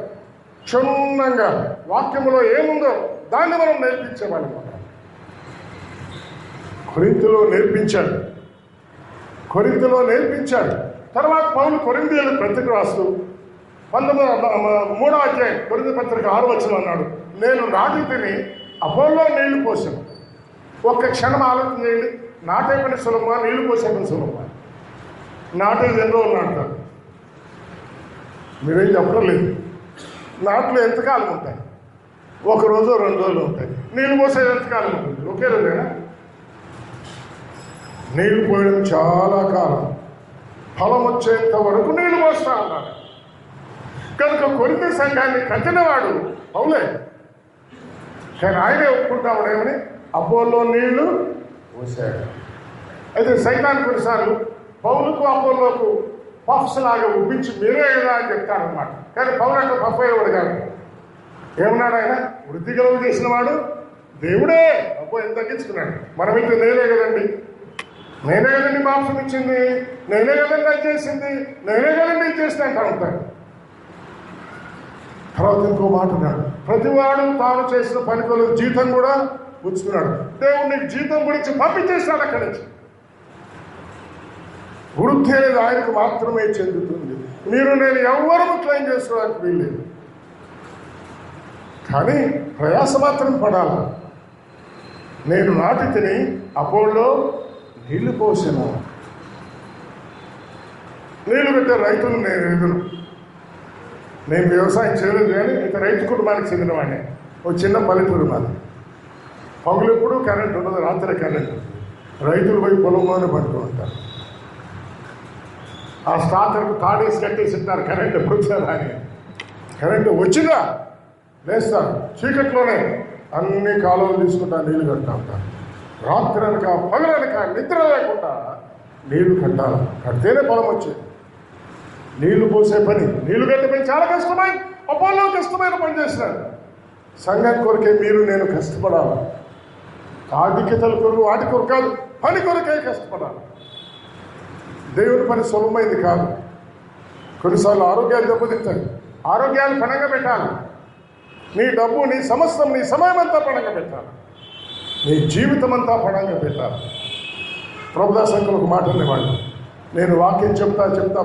Speaker 1: క్షుణ్ణంగా వాక్యములో ఏముందో దాన్ని మనం నేర్పించేవాళ్ళం. కొరింథీలో నేర్పించాడు. తర్వాత పౌలు కొరింథీయులకు పత్రిక రాస్తూ 3వ అధ్యాయం కొరింథీ పత్రిక 6వ వచనం అన్నాడు, నేను నాటి తిని అపోల్లో నీళ్లు పోసాను. ఒక్క క్షణం ఆలోచన చేయండి. నాటే పని సులభమా, నీళ్లు పోసే పని సులభమా? నాటేది ఎన్ని రోజులు నాటుతారు? మీరేం చెప్పడం లేదు. నాట్లు ఎంతకాలం ఉంటాయి? 1 రోజు 2 రోజులు ఉంటాయి. నీళ్ళు పోసేది ఎంతకాలం ఉంటుంది? ఒకే రోజేనా? నీళ్లు పోయడం చాలా కాలం, ఫలం వచ్చేంత వరకు నీళ్లు పోస్తా ఉన్నారు. కనుక కొరింథీ సంఘాన్ని కట్టినవాడు పౌలే. కానీ ఆయనే ఒప్పుకుంటామనేమని అపోల్లో నీళ్లు పోసాడు. అయితే సైతాన్ కొన్నిసార్లు పౌలుకు అపోల్లోకు పఫ్స్ లాగా ఉప్పించి మీరే కదా అని చెప్తాడనమాట. కానీ పౌలు అంటే పఫ్ అయ్యేవాడు కాదు. ఏమన్నాడు ఆయన? వృద్ధి కలుగు చేసిన వాడు దేవుడే. అప్పో ఎంత తగ్గించుకున్నాడు. మనం ఇంట్లో నేనే కదండి మాంసం ఇచ్చింది, నేనే కదండి అది చేసింది, నేనే కదండి ఇది చేసింది అంటా ఉంటాడు. తర్వాత ఇంకో మాట ఉన్నాడు, ప్రతివాడు తాను చేసిన పని కొరకు జీతం కూడా పుచ్చుకున్నాడు. దేవుడు నీకు జీతం గురించి పంపించేస్తాడు అక్కడి నుంచి. వృద్ధి అనేది ఆయనకు మాత్రమే చెందుతుంది. నేను ఎవరు క్లెయిమ్ చేసుకోవడానికి వీల్లేదు. కానీ ప్రయాస మాత్రం పడాలి. నేను నాటి తిని అపోల్లో నీళ్లు పోసాను. నీళ్లు పెట్టే రైతులు నేను ఎదురు. నేను వ్యవసాయం చేయలేదు, కానీ ఇక రైతు కుటుంబానికి చెందిన వాడిని. ఒక చిన్న పల్లెటూరు మాది. పగులెప్పుడు కరెంట్ ఉండదు, రాత్రి కరెంట్. రైతులు పోయి పొలంలోనే పడుతూ ఉంటారు. ఆ స్టార్టర్కు తాడేసి కట్టేసి ఉంటారు. కరెంట్ ఎప్పుడు వచ్చారా అని. కరెంటు వచ్చిందా లేస్తారు. చీకట్లోనే అన్ని కాలువలు తీసుకుంటా నీళ్లు కడతా ఉంటారు. రాత్రి అనక పగలనక నిద్ర లేకుండా నీళ్లు కట్టాలి. కడితేనే పొలం వచ్చేది. నీళ్లు పోసే పని, నీళ్లు కట్టే పని చాలా కష్టమైన, అపోల్లో కష్టమైన పని చేసినాడు. సంఘం కొరకే మీరు నేను కష్టపడాలి. ఆధిక్యతల కొరకు వాటి కొరకు కాదు, పని కొరకే కష్టపడాలి. దేవుని పని సులభమైంది కాదు. కొన్నిసార్లు ఆరోగ్యాలు దెబ్బతింటాయి. ఆరోగ్యాలు పణంగా పెట్టాలి. నీ డబ్బు, నీ సమస్తం, నీ సమయం అంతా పణంగా పెట్టాలి. నీ జీవితం అంతా పణంగా పెట్టాలి. ప్రభుదాస్ అంకుల్ ఒక మాట అనేవాళ్ళు, నేను వాక్యం చెప్తా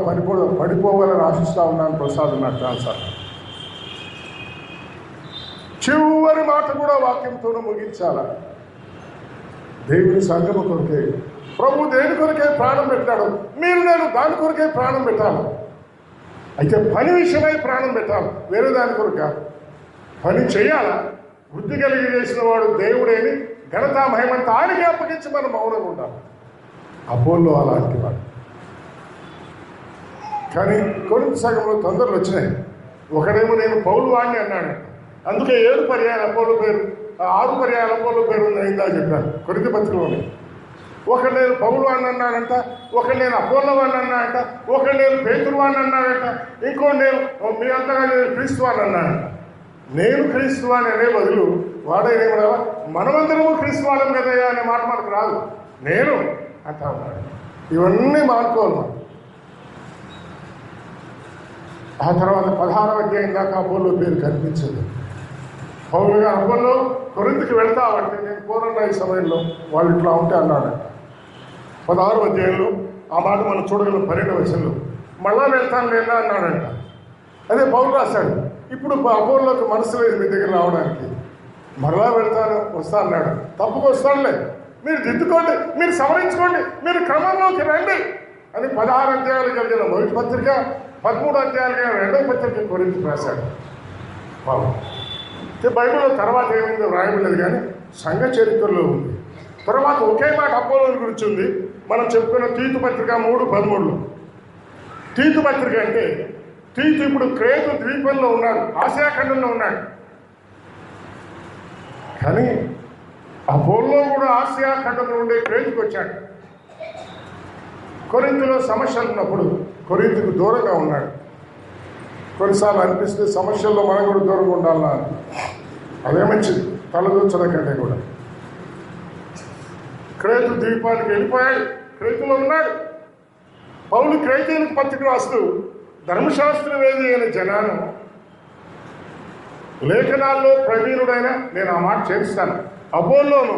Speaker 1: పడిపోవాలని ఆశిస్తా ఉన్నాను ప్రసాద్ నాకు చాలాసార్లు. చివరి మాట కూడా వాక్యంతోనే ముగించాల. దేవుని సంఘము కొరకే, ప్రభు దేని కొరకే ప్రాణం పెట్టాడు, మీరు నేను దాని కొరకే ప్రాణం పెట్టాలి. అయితే పని విషయమై ప్రాణం పెట్టాలి, వేరే దాని కొరకు కాదు. పని చేయాలా. వృద్ధి కలిగి చేసిన వాడు దేవుడేని ఘనతా మహిమంతా ఆయనకి అప్పగించి మనం మౌనంగా ఉండాలి. అపోల్లో అలాంటి వాడు. కానీ కొరింథీ సంఘంలో తొందరలు వచ్చినాయి. ఒకడేమో నేను పౌలు వాడిని అన్నాడు. అందుకే 7 పర్యాయాల అపోలో పేరు, 6 పర్యాయాల అపోలో పేరు అయిందా చెప్పాను కొరింథీ పత్రికలోనే. ఒకడు నేను పౌలు వాడిని అన్నాడంట, ఒకడు నేను అపోలో వాడిని అన్నాడంట, ఒకడు నేను పేతురు వాడిని అన్నాడంట, ఇంకోటి నేను మీ అంతగా నేను క్రీస్తు వాడిని అన్నాడంట. నేను క్రీస్తు వాడిని అనే బదులు వాడేమో మనమందరము క్రీస్తు వాళ్ళం కదయ్యా అనే మాట మనకు రాదు. నేను అంటా ఉన్నాడు. ఇవన్నీ మానుకోవాలి. ఆ తర్వాత 16వ అధ్యాయం దాకా అపోలో పేరు కనిపించింది. పౌలు గారు అపోలో కొరింథీకి వెళ్తామంటే నేను కోరన్నా ఈ సమయంలో వాళ్ళు ఇట్లా ఉంటే అన్నాడు. 16వ అధ్యాయంలో ఆ మాట మనం చూడగలం. 12వ వచనంలో మళ్ళా వెళ్తాను లేదా అన్నాడంట. అదే పౌలు రాశాడు. ఇప్పుడు అపోలోకి మనసు లేదు మీ దగ్గర రావడానికి. మరలా వస్తా అన్నాడు. తప్పుకు వస్తాడులే, మీరు దిద్దుకోండి, మీరు సవరించుకోండి, మీరు క్రమంలోకి రండి అని 16 అధ్యాయాలు కలిగిన మొదటి పత్రిక, 13 అధ్యాయాలు కలిగిన 2వ పత్రిక కొరింథీకి రాశాడు పౌలు. బైబిల్లో తర్వాత ఏమైందో వ్రాయబడలేదు, కానీ సంఘ చరిత్రలో ఉంది. తర్వాత ఒకే మాట అపోలోని గురించి ఉంది. మనం చెప్పుకున్న తీతు పత్రిక 3:13లో. తీతు పత్రిక అంటే తీతు ఇప్పుడు క్రేతు ద్వీపంలో ఉన్నాడు, ఆసియా ఖండంలో ఉన్నాడు. కానీ అపోల్లో కూడా ఆసియా ఖండంలో ఉండే క్రేతుకు వచ్చాడు. కొరింథీలో సమస్యలు ఉన్నప్పుడు కొరింథీకి దూరంగా ఉన్నాడు. కొన్నిసార్లు అనిపిస్తే సమస్యల్లో మనం కూడా దూరంగా ఉండాలా, అదే మంచిది తలదూర్చడం కంటే కూడా. క్రేతు ద్వీపానికి వెళ్ళిపోయాడు, క్రేతులో ఉన్నాడు. పౌలు క్రేతీయులకు పత్రిక రాస్తూ ధర్మశాస్త్రవేది అయిన జనాను లేఖనాల్లో ప్రవీణుడైన, నేను ఆ మాట చేస్తాను, అపోల్లోను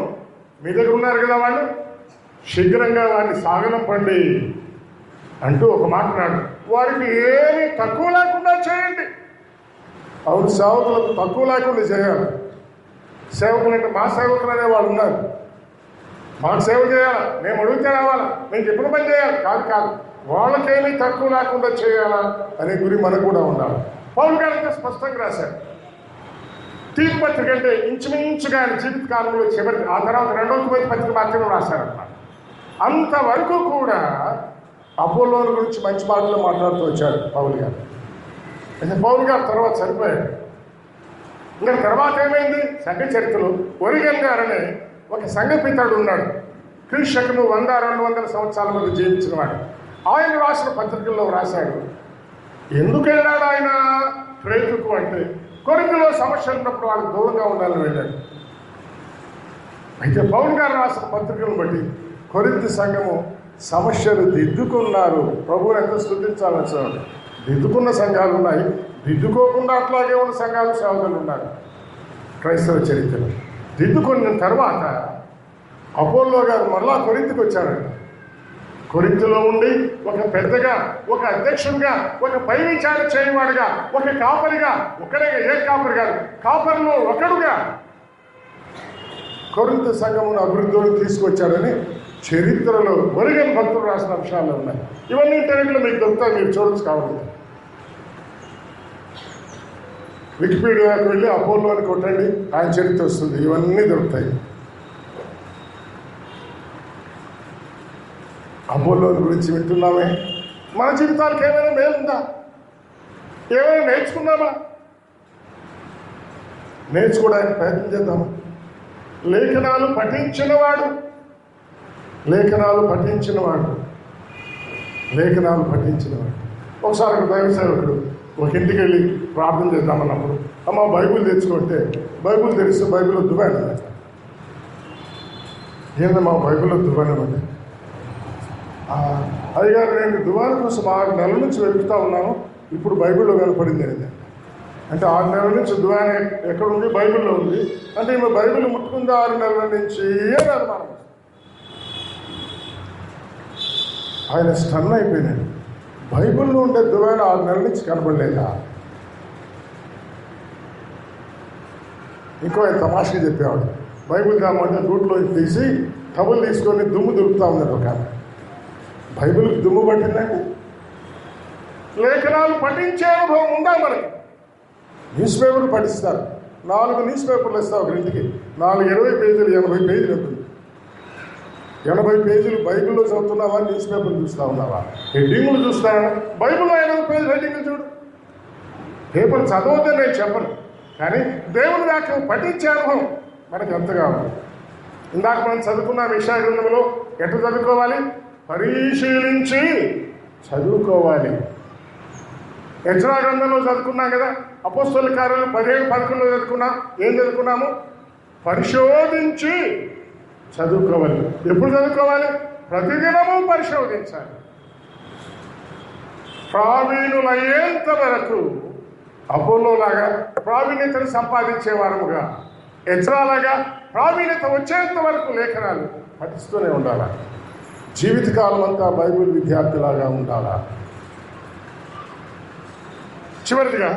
Speaker 1: మీ దగ్గర ఉన్నారు కదా వాళ్ళు, శీఘ్రంగా వారిని సాగనంపండి అంటూ ఒక మాట అన్నాడు. వారికి ఏమీ తక్కువ లేకుండా చేయండి. అవును, సేవకులకు తక్కువ లేకుండా చేయాలి. సేవకులు అంటే మా సేవకులు అనే వాళ్ళు ఉన్నారు. మాకు సేవ చేయాలా, మేము అడిగితే రావాలా, మేము చెప్పిన పని చేయాలి, కాదు వాళ్ళకేమీ తక్కువ లేకుండా చేయాలా అనే గురి మనకు కూడా ఉండాలి. పౌలు గారు స్పష్టంగా రాశారు. తీర్పు పత్రిక అంటే ఇంచుమించుగా ఆయన జీవిత కాలంలో చివరి, ఆ తర్వాత 2వ తిమోతి పత్రిక మాత్రమే రాశారన్నమాట. అంతవరకు కూడా అపోల్లోని గురించి మంచి మాటలు మాట్లాడుతూ వచ్చాడు పౌలు గారు. అయితే పౌలు గారు తర్వాత చనిపోయాడు. ఇంకా తర్వాత ఏమైంది? సంఘ చరిత్రలో ఒరిగన్ గారనే ఒక సంఘపితాడు ఉన్నాడు. క్రీస్తుకు 100-200 సంవత్సరాల ముందు జీవించిన వాడు. ఆయన రాసిన పత్రికల్లో రాశాడు, ఎందుకు వెళ్ళాడు ఆయన క్రేతుకు అంటే కొరింథీలో సమస్యలు ఉన్నప్పుడు వాళ్ళకి దూరంగా ఉండాలని వెళ్ళాడు. అయితే పౌలు గారు రాసిన పత్రికలను బట్టి కొరింథీ సంఘము సమస్యలు దిద్దుకున్నారు. ప్రభువుని ఎంత స్తుతించాలని సార్. దిద్దుకున్న సంఘాలు ఉన్నాయి, దిద్దుకోకుండా అట్లాగే ఉన్న సంఘాలు, సేవకులు ఉన్నారు క్రైస్తవ చరిత్రలో. దిద్దుకున్న తర్వాత అపోల్లో గారు మరలా కొరింథీకి వచ్చారంట. కొరింథీలో ఉండి ఒక పెద్దగా, ఒక అధ్యక్షుడిగా, ఒక పై విచారణ చేయవాడుగా, ఒక కాపరిగా, ఒకడే ఏ కాపరి కాదు, కాపరిలో ఒకడుగా కొరింథీ సంఘమును అభివృద్ధిలోకి తీసుకొచ్చాడని చరిత్రలో ఒరిగన్ భక్తులు రాసిన అంశాలు ఉన్నాయి. ఇవన్నీ ఇంటర్నెట్లో మీకు దొరుకుతాయి, మీరు చూడొచ్చు కావాలి. వికీపీడియాకి వెళ్ళి అపోలోని కొట్టండి, ఆయన చరిత్ర వస్తుంది, ఇవన్నీ దొరుకుతాయి. అపోలోని గురించి వింటున్నామే, మన జీవితాలకు ఏమైనా మేలుందా? ఏమైనా నేర్చుకున్నామా? నేర్చుకోవడానికి ప్రయత్నం చేద్దామా? లేఖనాలు పఠించినవాడు ఒకసారి ఒక దైవ సేవకుడు ఒక ఇంటికి వెళ్ళి ప్రార్థన చేద్దామన్నప్పుడు, అమ్మ బైబిల్ తెచ్చుకుంటే బైబిల్ తెరిస్తే బైబిల్లో దుబాయనం అంటే, ఏందమ్మా బైబిల్లో దుబాయనం అంటే, అయ్యగారు నేను దుబాయ్ కోసం 6 నెలల నుంచి వెతుకుతా ఉన్నాను, ఇప్పుడు బైబిల్లో కనపడింది అనేది. అంటే 6 నెలల నుంచి దుబాయ్ ఎక్కడ ఉంది? బైబిల్లో ఉంది. అంటే ఈమె బైబిల్ ముట్టుకుంది 6 నెలల నుంచి అని అనుమానం. ఆయన స్టన్ అయిపోయినాడు. బైబిల్లో ఉండే దుబాయ్ 6 నెలల నుంచి కనపడలేదా? ఇంకో ఆయన తమాషగా చెప్పేవాడు, బైబిల్ కామంటే గూట్లో తీసి టబుల్ తీసుకొని దుమ్ము దులుపుతా ఉన్నది ఒక ఆమె. బైబిల్కి దుమ్ము పట్టిందండి. లేఖనాలు పఠించే అనుభవం ఉందా మనకి? న్యూస్ పేపర్లు పఠిస్తారు, 4 న్యూస్ పేపర్లు ఇస్తావు ఒక ఇంటికి, 20 పేజీలు 80 పేజీలు ఉంటుంది. 80 పేజీలు బైబిల్లో చదువుతున్నావా, న్యూస్ పేపర్లు చూస్తూ ఉన్నావా? హెడ్డింగ్లు చూస్తావా? బైబిల్లో 80 పేజీలు హెడ్డింగ్లు చూడు. పేపర్ చదవద్దని నేను చెప్పను, కానీ దేవుని వాక్యం పఠించే అనుభవం మనకి ఎంతగా ఉంది. ఇందాక మనం చదువుకున్న యెషయా గ్రంథంలో ఎట్లా చదువుకోవాలి? పరిశీలించి చదువుకోవాలి. ఎజ్రా గ్రంథంలో చదువుకున్నాం కదా, అపోస్తలుల కార్యాలు 17-11 చదువుకున్నాం. ఏం చదువుకున్నాము? పరిశోధించి చదువుకోవాలి. ఎప్పుడు చదువుకోవాలి? ప్రతిదినము పరిశోధించాలి. ప్రావీణులయ్యేంత వరకు అపోలోలాగా ప్రావీణ్యతను సంపాదించే వారముగా, ఎజ్రాలాగా ప్రావీణ్యత వచ్చేంత వరకు లేఖనాలు పఠిస్తూనే ఉండాలా. జీవితకాలం అంతా బైబిల్ విద్యార్థిలాగా ఉండాలా. చివరిగా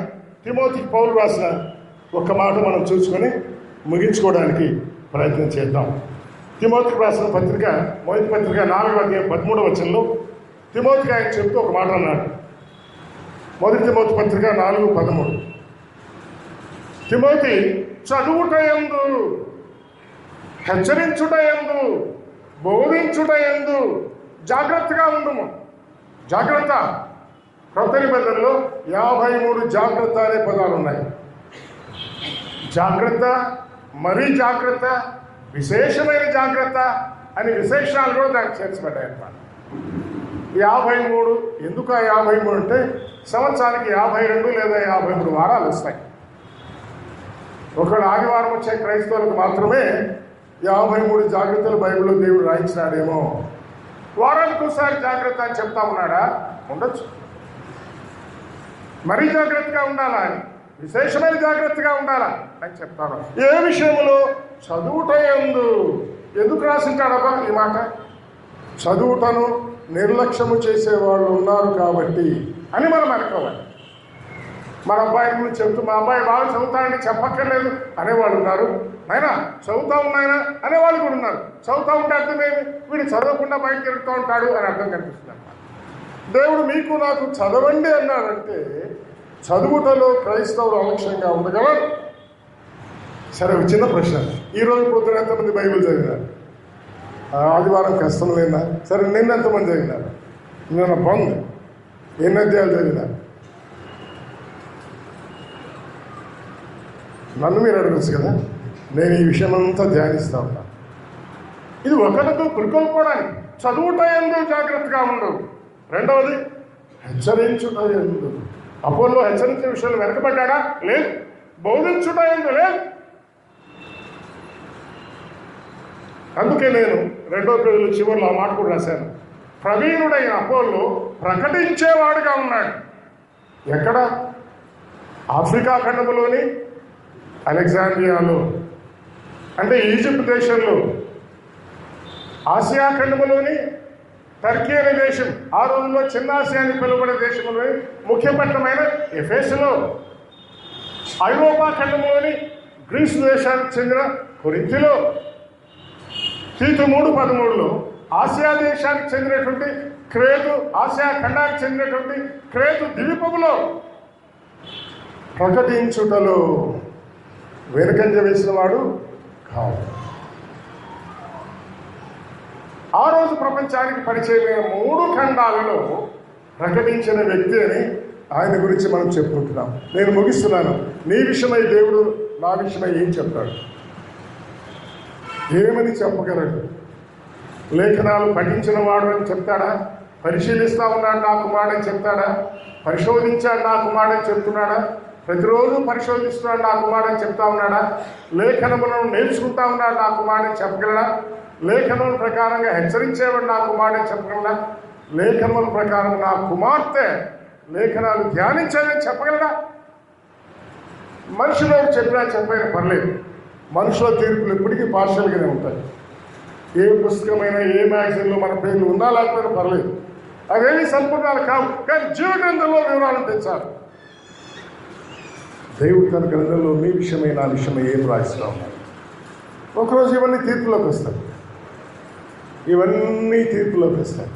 Speaker 1: తిమోతికి పౌలు రాసిన ఒక మాట మనం చూసుకొని ముగించుకోవడానికి ప్రయత్నం చేద్దాం. తిమోతికి రాసిన పత్రిక, మొదటి పత్రిక 4వ అధ్యాయం 13వ వచనంలో తిమోతికి ఆయన చెప్తూ ఒక మాట అన్నాడు. మొదటి తిమోతి పత్రిక 4:13. తిమోతి చదువుటయందు, హెచ్చరించుటయందు, బోధించుటయందు జాగ్రత్తగా ఉండుము. జాగ్రత్త. కొత్త నిబంధనలో 53 జాగ్రత్త అనే పదాలు ఉన్నాయి. జాగ్రత్త, మరీ జాగ్రత్త, విశేషమైన జాగ్రత్త అని విశేషాలు కూడా దానికి చేర్చబడ్డాయి అన్నమాట. 53 ఎందుకు? 53 అంటే సంవత్సరానికి 52 లేదా 53 వారాలు వస్తాయి. ఒకవేళ ఆదివారం వచ్చే క్రైస్తవులకు మాత్రమే 53 జాగ్రత్తలు బైబిల్లో దేవుడు రాయించినాడేమో. వారానికి ఒకసారి జాగ్రత్త అని చెప్తా ఉన్నాడా? ఉండొచ్చు. మరీ జాగ్రత్తగా ఉండాలా అని, విశేషమైన జాగ్రత్తగా ఉండాలా అని చెప్తాను. ఏ విషయంలో? చదువుట యందు. ఎందుకు రాసింటాడబ్బా ఈ మాట? చదువుటను నిర్లక్ష్యము చేసేవాళ్ళు ఉన్నారు కాబట్టి అని మనం అనుకోవాలి. మన అబ్బాయి గురించి చెప్తూ మా అబ్బాయి బాగా చదువుతాడని చెప్పక్కర్లేదు అనేవాళ్ళు ఉన్నారు. నాయనా చదువుతా ఉన్నాయన అనేవాళ్ళు కూడా ఉన్నారు. చదువుతూ ఉంటే అర్థమేమి? వీడు చదవకుండా బయట తిరుగుతూ ఉంటాడు అని అర్థం కనిపిస్తుంది. దేవుడు మీకు నాకు చదవండి అన్నాడంటే చదువుటలో క్రైస్తవులు అలక్ష్యంగా ఉండగలరు. సరే, ఒక చిన్న ప్రశ్న. ఈరోజు పొద్దున ఎంతమంది బైబిల్ చదివినారు? ఆదివారం కష్టం లేదా? సరే, నిన్న ఎంతమంది చదివినారు? నిన్న బంద్. ఎన్ని అధ్యాయాలు చదివినారు? నన్ను మీరు అడగచ్చు కదా. నేను ఈ విషయం అంతా ధ్యానిస్తా ఉన్నాను. ఇది ఒకరితో పురుకొల్పోవడానికి. చదువుట యందు జాగ్రత్తగా ఉండవు. రెండవది హెచ్చరించుట యందు. అపోల్లో హెచ్చరించిన విషయాలు వెనకబడ్డా? లేదు. బోధించుట యందు లేదు. అందుకే నేను 2వ పేజీలో చివరిలో ఆ మాట కూడా రాశాను. ప్రవీణుడైన అపోల్లో ప్రకటించేవాడుగా ఉన్నాడు. ఎక్కడ? ఆఫ్రికా ఖండములోని అలెగ్జాండ్రియాలో, అంటే ఈజిప్ట్ దేశంలో, ఆసియా ఖండములోని టర్కీ అనే దేశం, ఆ రోజుల్లో చిన్న ఆసియా అని పిలువబడే దేశంలోని ముఖ్య పట్టణమైన ఎఫెసులో, ఐరోపా ఖండంలోని గ్రీసు దేశానికి చెందిన కొరింథీలో, తీతు 3:13లో ఆసియా దేశానికి చెందినటువంటి క్రేతు, ఆసియా ఖండానికి చెందినటువంటి క్రేతు ద్వీపములో ప్రకటించుటలో వెనుకంజ వేసిన వాడు కాదు. ఆ రోజు ప్రపంచానికి పరిచయమైన 3 ఖండాలలో ప్రకటించిన వ్యక్తి అని ఆయన గురించి మనం చెప్పుకుంటున్నాం. నేను ముగిస్తున్నాను. నీ విషయమై దేవుడు నా విషయమై ఏం చెప్తాడు? ఏమని చెప్పగలడు? లేఖనాలు పఠించిన వాడు అని చెప్తాడా? పరిశీలిస్తా ఉన్నాడు నా కుమారుడని చెప్తాడా? పరిశోధించాడు నా కుమారుడని చెప్తున్నాడా? ప్రతిరోజు పరిశోధిస్తున్నాడు నా కుమారుడని చెప్తా ఉన్నాడా? లేఖనములను నేర్చుకుంటా ఉన్నాడు నా కుమారుడని చెప్పగలడా? లేఖనముల ప్రకారంగా హెచ్చరించేవాడు నా కుమారుడని చెప్పగలడా? లేఖనముల ప్రకారం నా కుమార్తె లేఖనాలు ధ్యానించాలని చెప్పగలడా? మనుషులు చెప్పినా చెప్పైనా పర్లేదు. మనుషుల తీర్పులు ఎప్పటికీ పార్షల్గానే ఉంటాయి. ఏ పుస్తకమైనా ఏ మ్యాగజైన్లో మన పేర్లు ఉన్నా లేకపోయినా పర్లేదు, అవేమీ సంపూర్ణాలు కావు. కానీ జీవ గ్రంథంలో వివరాలను తెచ్చారు. దేవుడు తన గ్రంథంలో మీ విషయమై నా విషయమై ఏం రాయిస్తూ ఉన్నారు. ఒకరోజు ఇవన్నీ తీర్పులోకి వస్తాయి. ఇవన్నీ తీర్పులోకి వస్తాయి.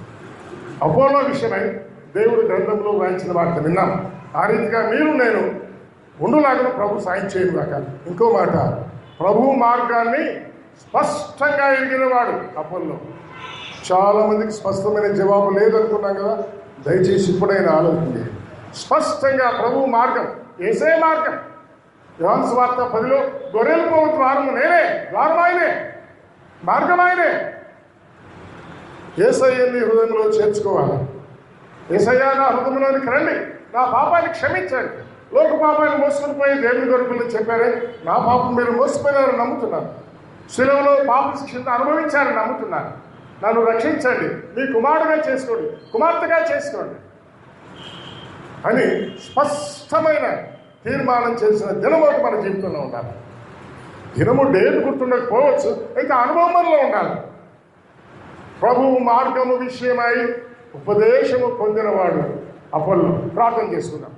Speaker 1: అపోలో విషయమై దేవుడు గ్రంథంలో రాయించిన వార్త విన్నాం. ఆ రీతిగా మీరు నేను ఉండులాగా ప్రభు సాయం చేయనుగాక. ఇంకో మాట, ప్రభు మార్గాన్ని స్పష్టంగా ఎరిగినవాడు అపోల్లో. చాలా మందికి స్పష్టమైన జవాబు లేదనుకున్నాం కదా. దయచేసి ఇప్పుడైనా ఆలోచన. స్పష్టంగా ప్రభు మార్గం, ఏసే మార్గం. యోహాను సువార్త 10లో గొర్రెలు పోవు ద్వారము నేనే, ద్వారం ఆయనే, మార్గం ఆయనే. యేసయ్యని హృదయంలో చేర్చుకోవాలి. యేసయ్య నా హృదయంలోనికి రండి, నా పాపాన్ని క్షమించండి. లోక పాపాన్ని మోసుకొని పోయి దేవుని గొర్రెలను చెప్పారే, నా పాపం మీరు మోసిపోయారని నమ్ముతున్నాను. శిలువలో పాప శిక్షను అనుభవించారని నమ్ముతున్నాను. నన్ను రక్షించండి, మీ కుమారుడుగా చేసుకోండి, కుమార్తెగా చేసుకోండి అని స్పష్టమైన తీర్మానం చేసిన దినం ఒకటి మన జీవితంలో ఉండాలి. దినము డేట్ గుర్తుండకపోవచ్చు, అయితే అనుభవంలో ఉండాలి. ప్రభువు మార్గము విషయమై ఉపదేశము పొందినవాడు అపోల్లో. ప్రార్థన చేసుకుందాం.